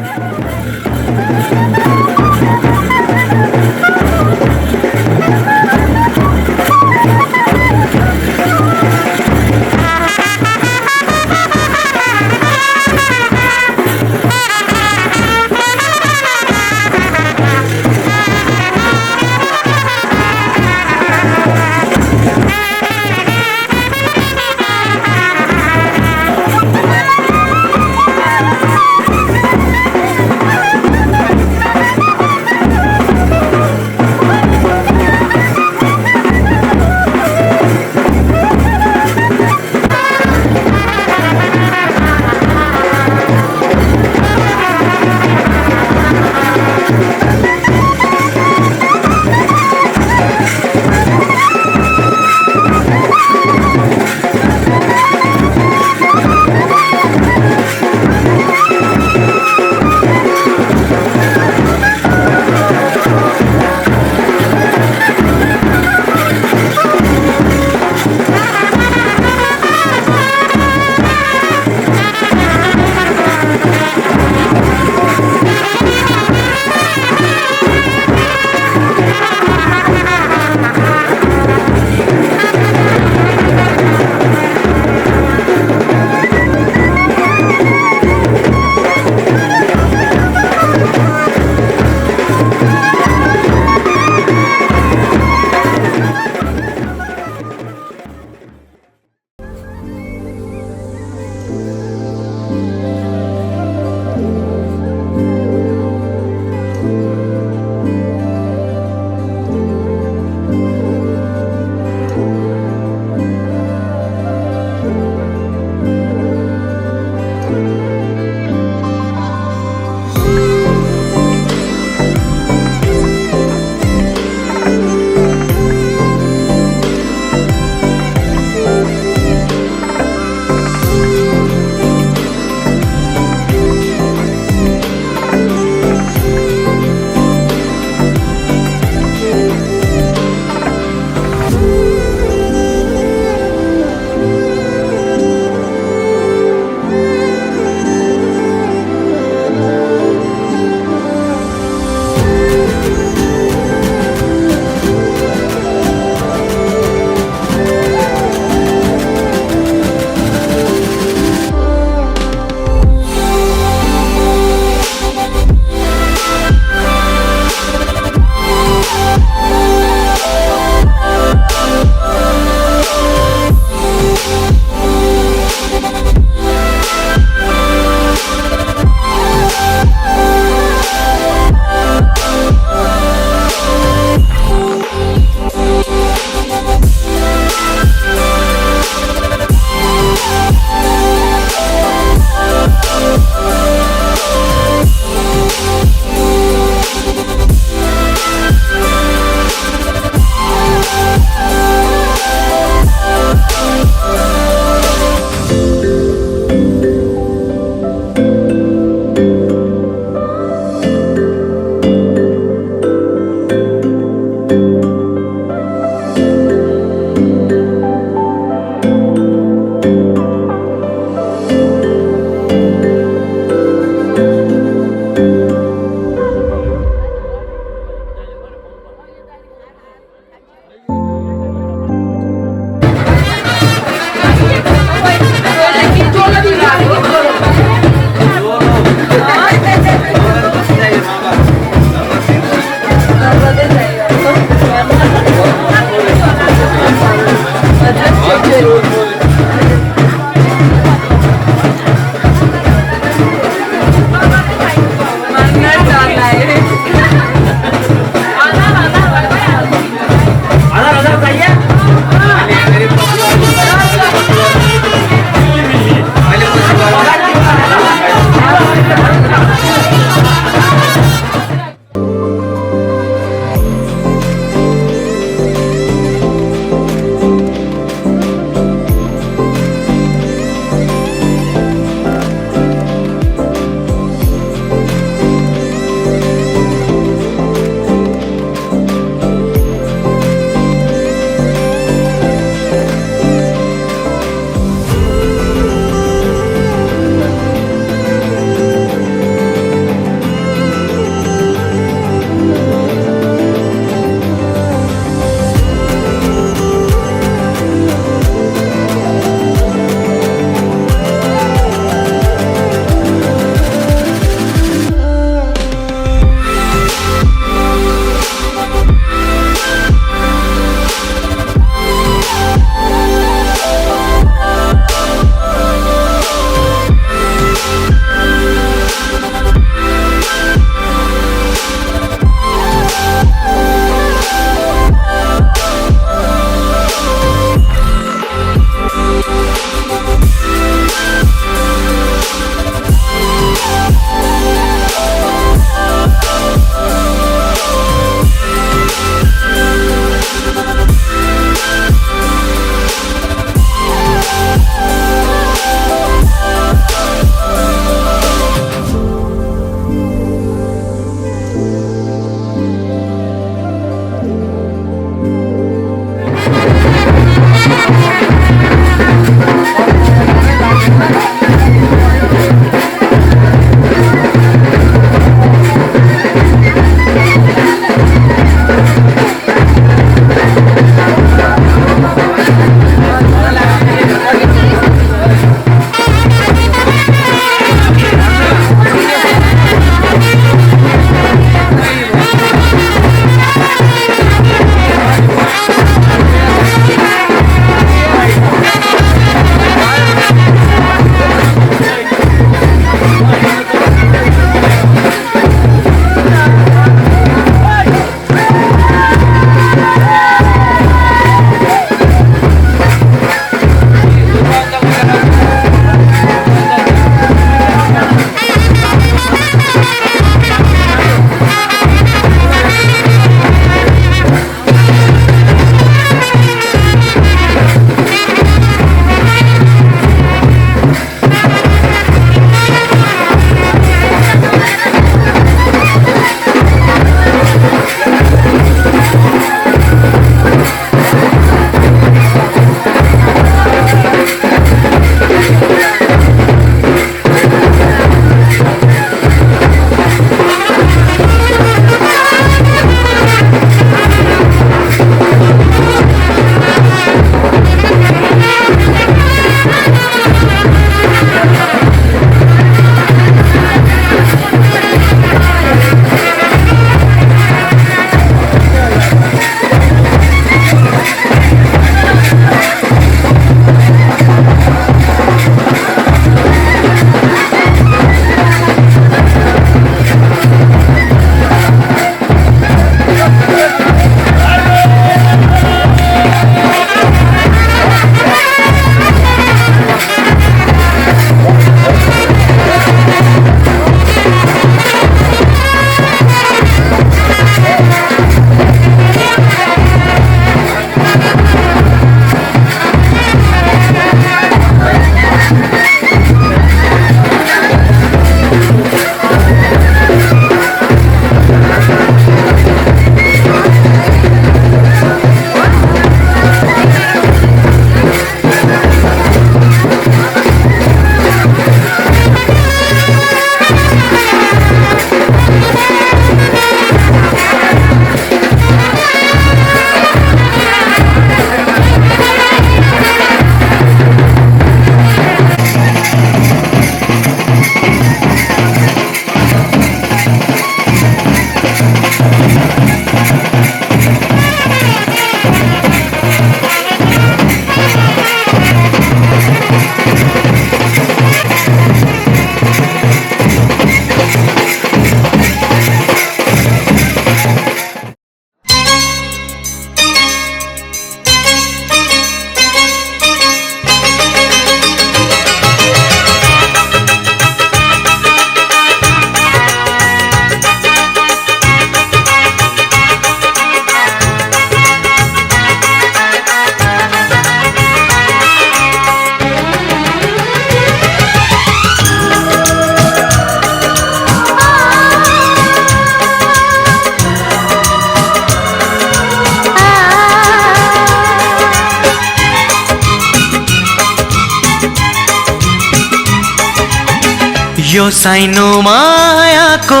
यो साइनो मायाको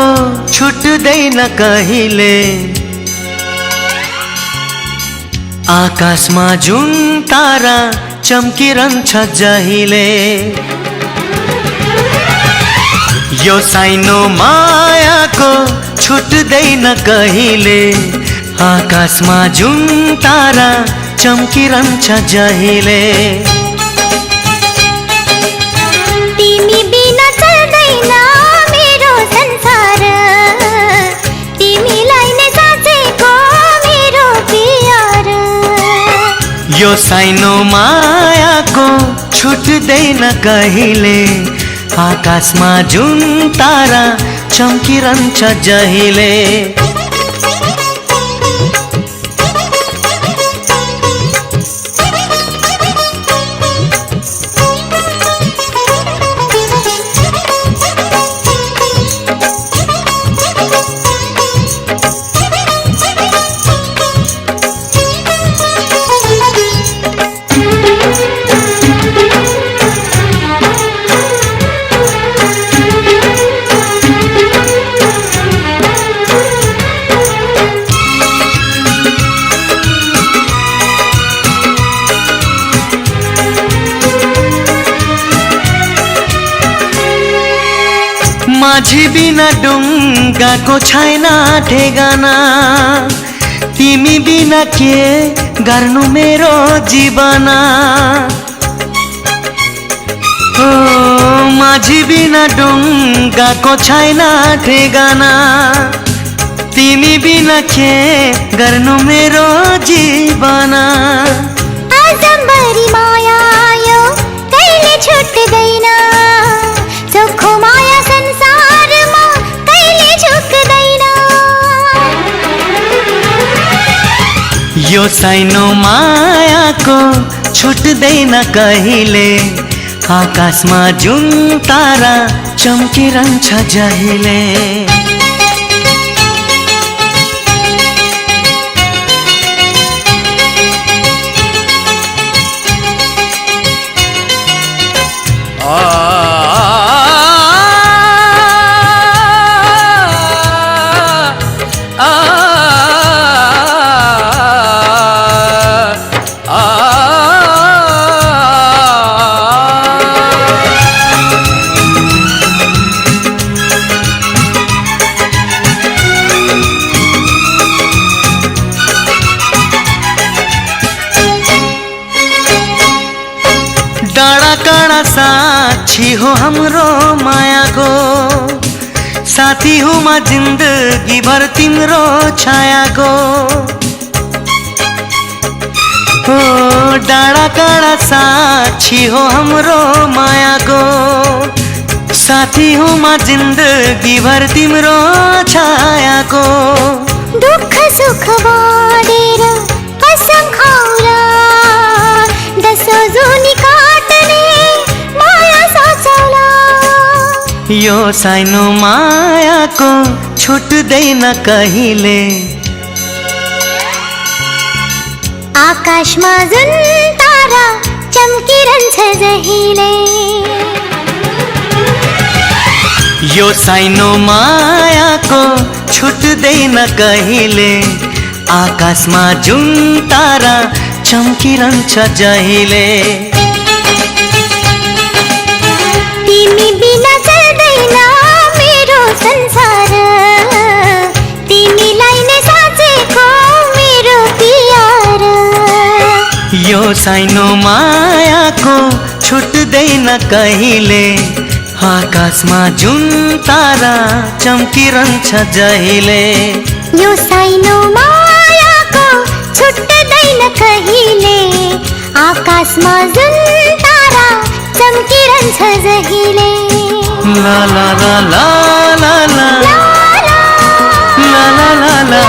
छुट्दैन कहिले, आकाशमा जुन तारा चम्किरहन्छ जहिले। यो साइनो मायाको छुट्दैन कहिले, आकाशमा जुन तारा चम्किरहन्छ जहिले। तिमी बिना चल्दैन मेरो संसार, तिमीलाई नै साँचेको मेरो प्यार। यो साइनो मायाको छुट्दैन कहिले, आकाशमा जुन तारा चम्किरहन्छ जहिले। माझी बिना डुङ्गाको छैन ठेगाना, तिमी बिना के गर्नु मेरो जीवना। ओ माझी बिना डुङ्गाको छैन ठेगाना, तिमी बिना के गर्नु मेरो जीवना। आजम्बरी माया यो कहिले छुट्दैन, चोखो माया संसारमा कहिले झुक्दैन। यो साइनो मायाको छुट्दैन कहिले, आकाशमा जुन तारा चम्किरहन्छ जहिले। डाँडा काँडा साक्षी हो हाम्रो मायाको, साथी हो म जिन्दगी भर तिम्रो छायाको। ओ डाँडा काँडा साक्षी हो हाम्रो मायाको, साथी हो म जिन्दगी भर तिम्रो छायाको। दुःख सुख बाँडेर कसम खाउला, दसौँ जुनी काट्ने माया सोचौला। यो साइनो मायाको छुट्दैन कहिले, आकाशमा जुन तारा चम्किरहन्छ जहिले। यो साइनो मायाको छुट्दैन कहिले, आकाशमा जुन तारा चम्किरहन्छ जहिले। तिमी बिना चल्दैन मेरो संसार, तिमीलाई नै साँचेको मेरो प्यार। यो साइनो मायाको छुट्दैन कहिले, आकाशमा जुन तारा चम्किरहन्छ जहिले। यो साइनो मायाको छुट्दैन कहिले, आकाशमा जुन तारा चम्किरहन्छ जहिले। ला ला ला ला ला ला ला ला ला ला।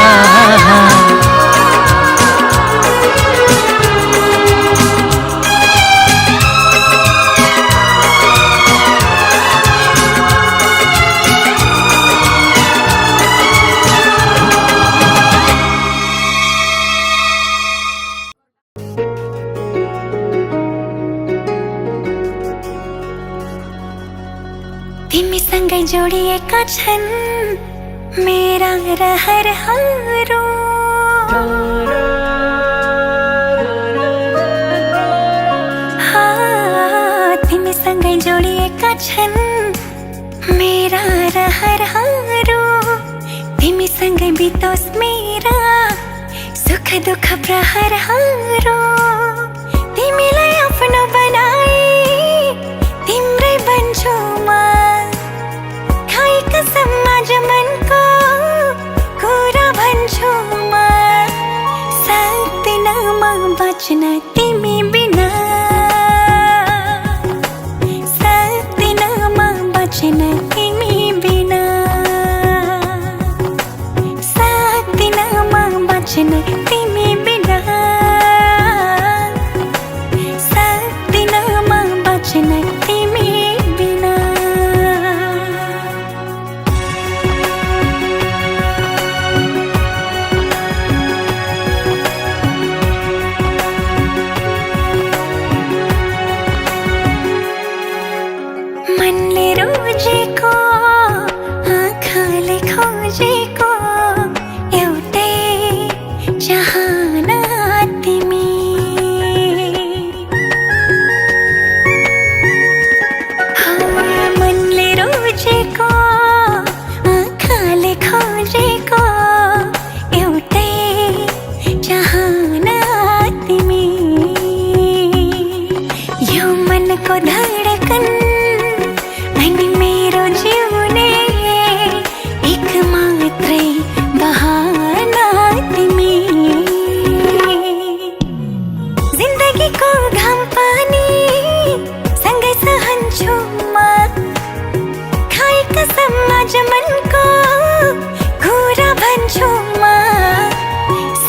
तिमीसँगै जोडिएका छन् मेरा रहरहरू तिमीसँगै जोडिएका छन् मेरा रहरहरू तिमीसँगै बितोस् मेरा सुख दुःख प्रहरहरू तिमीलाई आफ्नो बनाए तिम्रै बन्छु म खाइ कसम आज मनको कुरा भन्छु म सक्दिन म बच्न तिमी बिना सक्दिन म बच्न तिमी बिना सक्दिन म बच्न तिमी बिना सक्दिन म बच्न तिमी बिना मनले रोजेको आँखाले खोजेको एउटै चाहना तिमी मनले रोजेको आँखाले खोजेको एउटै चाहना तिमी यो मनको धडकन अनि मेरो जिउने एक मात्रै बहाना तिमी जिन्दगीको घाम पानी सँगै सहन्छु म खाइ कसम आज मनको कुरा भन्छु म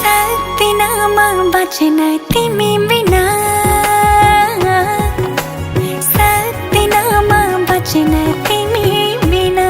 सक्दिन म बच्न तिमी बिना सक्दिन म बच्न तिमी बिना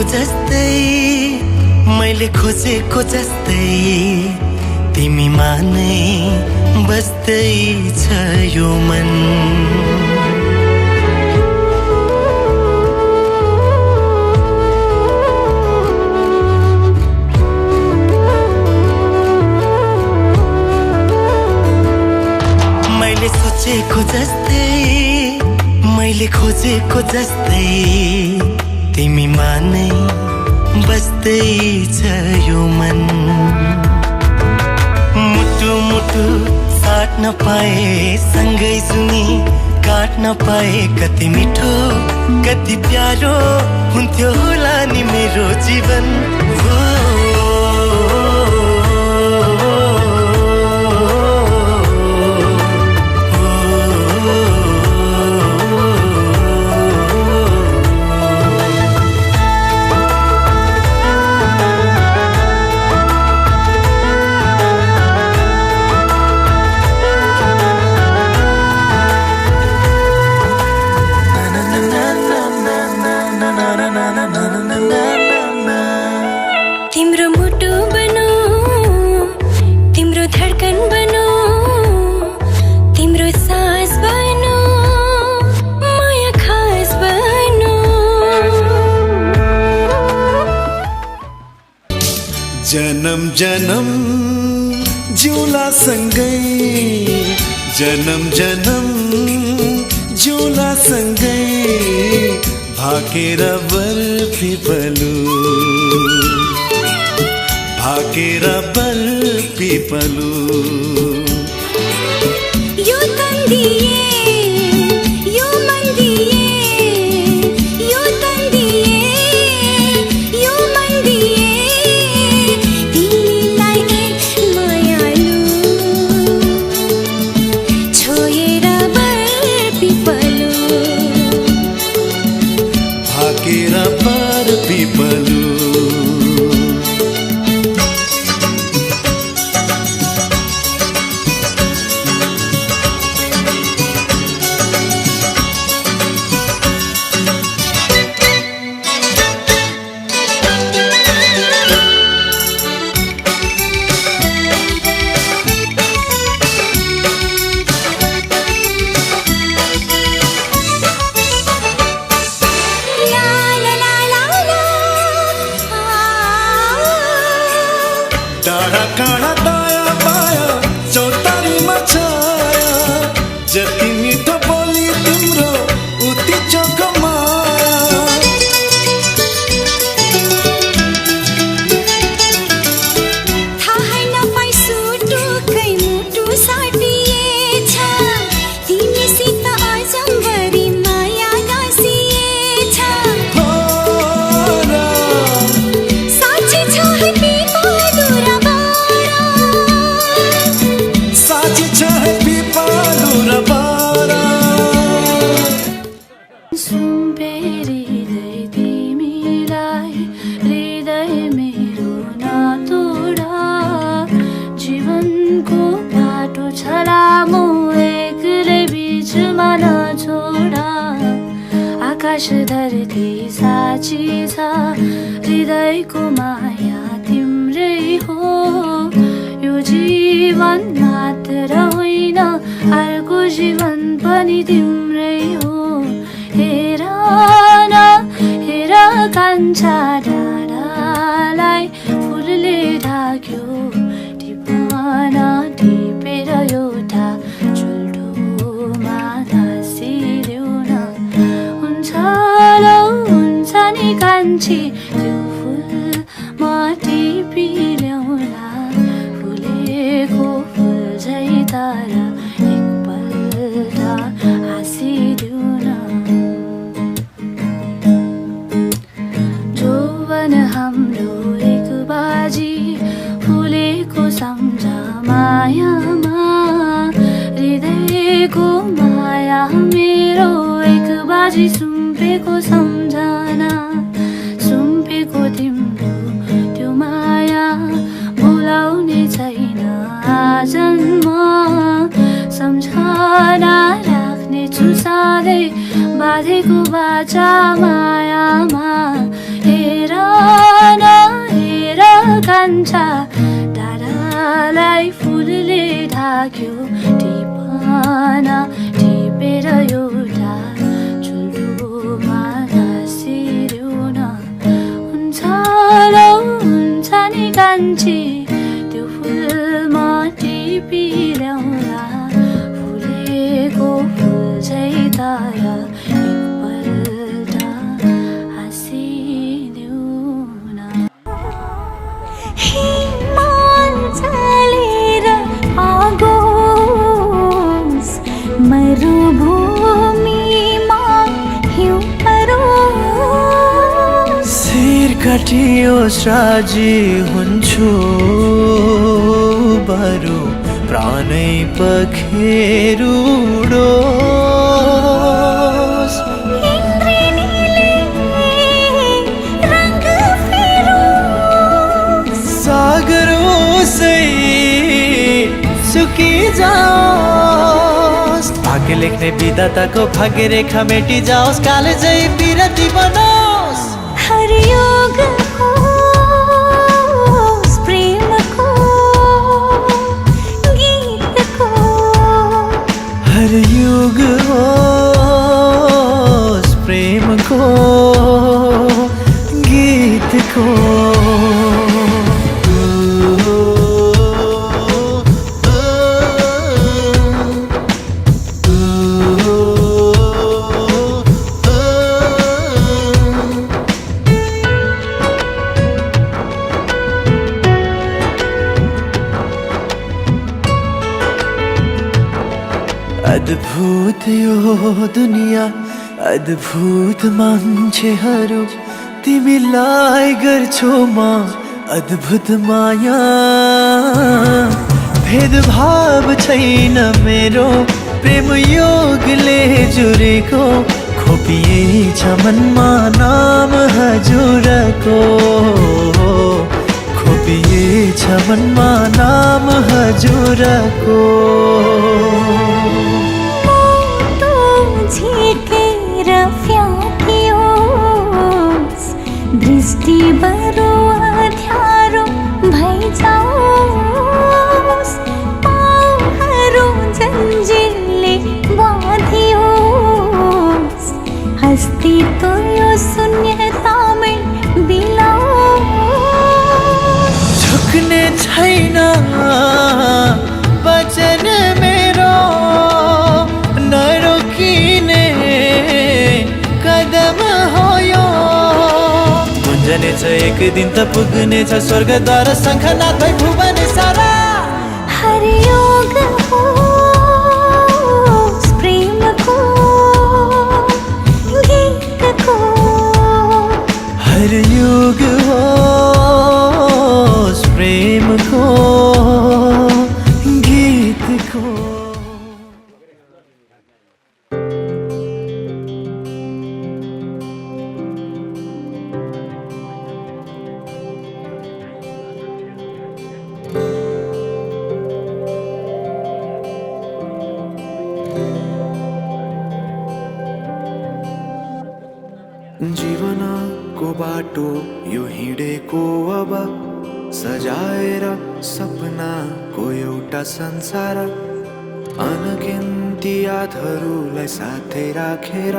जस्तै मैले खोजेको जस्तै तिमीमा नै बस्दैछ यो मन मैले सोचेको जस्तै मैले खोजेको जस्तै तिमीमा नै बस्दैछ यो मन मुटु मुटु साट्न पाए सँगै जुनी काट्न पाए कति मिठो कति प्यारो हुन्थ्यो होला नि मेरो जीवन तिम्रो मुटु बनो तिम्रो धडकन बनो तिम्रो सास बनो माया खास बनो जन्म जन्म जिउला सँगै जन्म जन्म जिउला सँगै भाकेर बर्फी पलु भाकेर बर्फी पलु यो तन दिए यो मन दिए यो तन दिए यो मन दिए तिमीलाई एक मायालु छोएर बर्फी पलु भाकेर बर्फी पलु डाँडा काँडा दायाँ बायाँ चौतारीमा छाया जति मिठो बोली तिम्रो उति चोखो माया थाहै नपाई सुटुकै मुटु साटिएछ तिमीसित अजम्बरी माया गाँसिएछ साँच्चै छ है पिपालु र बारा साँच्चै छ है पिपालु र बारा सुम्पे हृदय तिमीलाई हृदय मेरो नतोडा जीवनको बाटो छ लामो एक्लै बिचमा नछोडा आकाश धरती साँची छ हृदयको माया तिम्रै हो यो जीवन मात्र होइन अर्को जीवन पनि तिम्रै हो हेर न हेर कान्छा डाँडालाई फुलले ढाक्यो टिपन टिपेर एउटा चुल्ठोमा धासिदेऊ न हुन्छ ल हुन्छ नि कान्छी त्यो फुलमा टिपी ल्याउला फुलेको फुल झै तर एकपल्ट हाँसिदेऊ न जोवन हाम्रो एक बाजी फुलेको सम्झा मायामा हृदयको माया मेरो एक बाजी सुम्पेको सम्झना सुम्पेको तिम्रो त्यो माया भुलाउने छैन आजन्म सम्झना राख्ने छु सधैँ बाँधेको बाचा मायामा हेर हेर कान्छा डाँडालाई फुलले ढाक्यो टिपना टिपेर एउटा चुल्ठोमा घाँसिदेऊ न हुन्छ हुन्छ नि कान्छी त्यो फुलमा टिपी ल्याउला फुलेको फुल चाहिँ तर एकपल्ट हाँसिदेऊ न हिमाल चलेर आगोस् मरुभूमिमा हिउँ परोस् शिर काटियोस् राजी हुन्छु बरु प्राणै पखेरुडोस् इन्द्रेणीले रंग फेरोस् सागर ओसै सुकिजाओस् भाग्य लेख्ने विधाताको भाग्य रेखा मेटी जाओस् कालेजै बिरती बनोस् हरियोग होस् प्रेमको गीतको हर युग होस् प्रेमको गीतको अद्भुत यो दुनिया अद्भुत मान्छेहरू तिमीलाई गर्छु म अद्भुत माया भेदभाव छैन मेरो प्रेम योगले जुरेको खोपिएछ मनमा नाम हजुरको खोपिएछ मनमा नाम हजुरको झिकेर फ्याँकियोस् दृष्टि बरु अँध्यारो भइजाओस् पाउहरू जन्जिरले बाँधियोस् अस्तित्व यो शून्यतामै बिलाओस् झुक्ने छैन वचन मेरो नरोकिने कदम हो यो गुन्जनेछ एक दिन त पुग्नेछ स्वर्गद्वार शङ्खनाथ भई भुवन सारा हरियोग होस् प्रेमको गीतको हर युग होस् प्रेमको गीतको जीवनको बाटो यो हिँडेको अब सजाएर सपनाको एउटा संसार अनगिन्ती यादहरूलाई साथै राखेर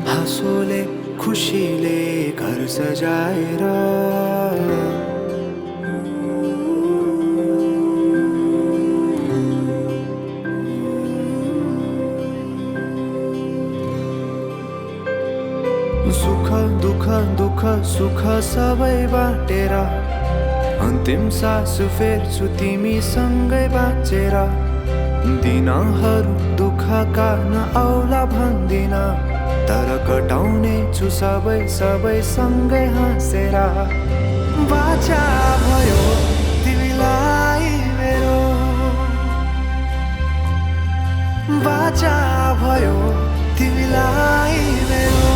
हाँसोले खुसीले घर सजाएर सुख दुःख दुःख सुख सबै बाटेर अन्तिम सास फेर्छु तिमीसँगै बाँचेर दिनहरू दुःखका नआउला भन्दिन तर कटाउने छु सबै सबै सँगै हाँसेर बाचा भयो तिमीलाई मेरो बाचा भयो तिमीलाई मेरो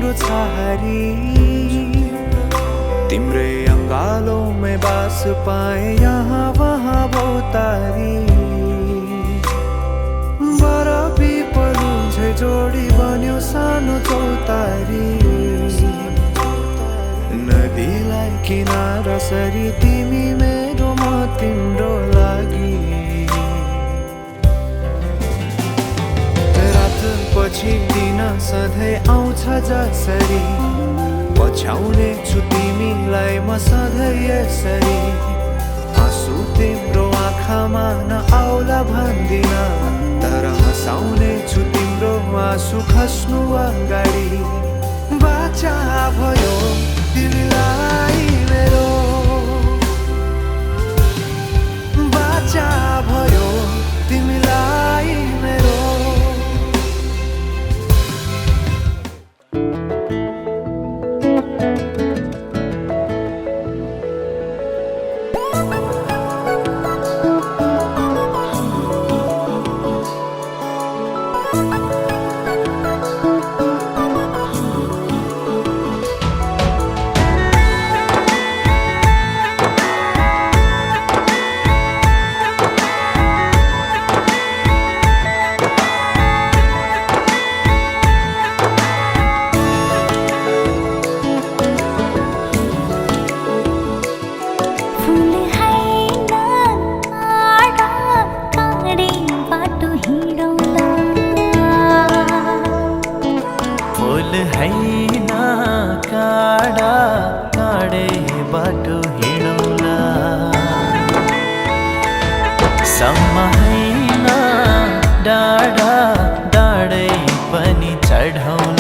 तिम्रो छहारी तिम्रै अंगालों में बास पाए यहाँ वहाँ बहुतारी बरफी पलुझे जोडी बन्यो सानो चौतारी नदीलाई किनारा सरी तिमी मेरो म तिम्रो लागि रात पछि दिन सधैँ आउँछ जसरी पछ्याउने छु तिमीलाई म सधैँ यसरी आँसु तिम्रो आँखामा नआउला भन्दिन तर हँसाउने छु तिम्रो आँसु खस्नु अगाडि बाचा भयो तिमीलाई मेरो बाचा भयो तिमीलाई मेरो सम्म हैन डाँडा डाँडै पनि चढाउला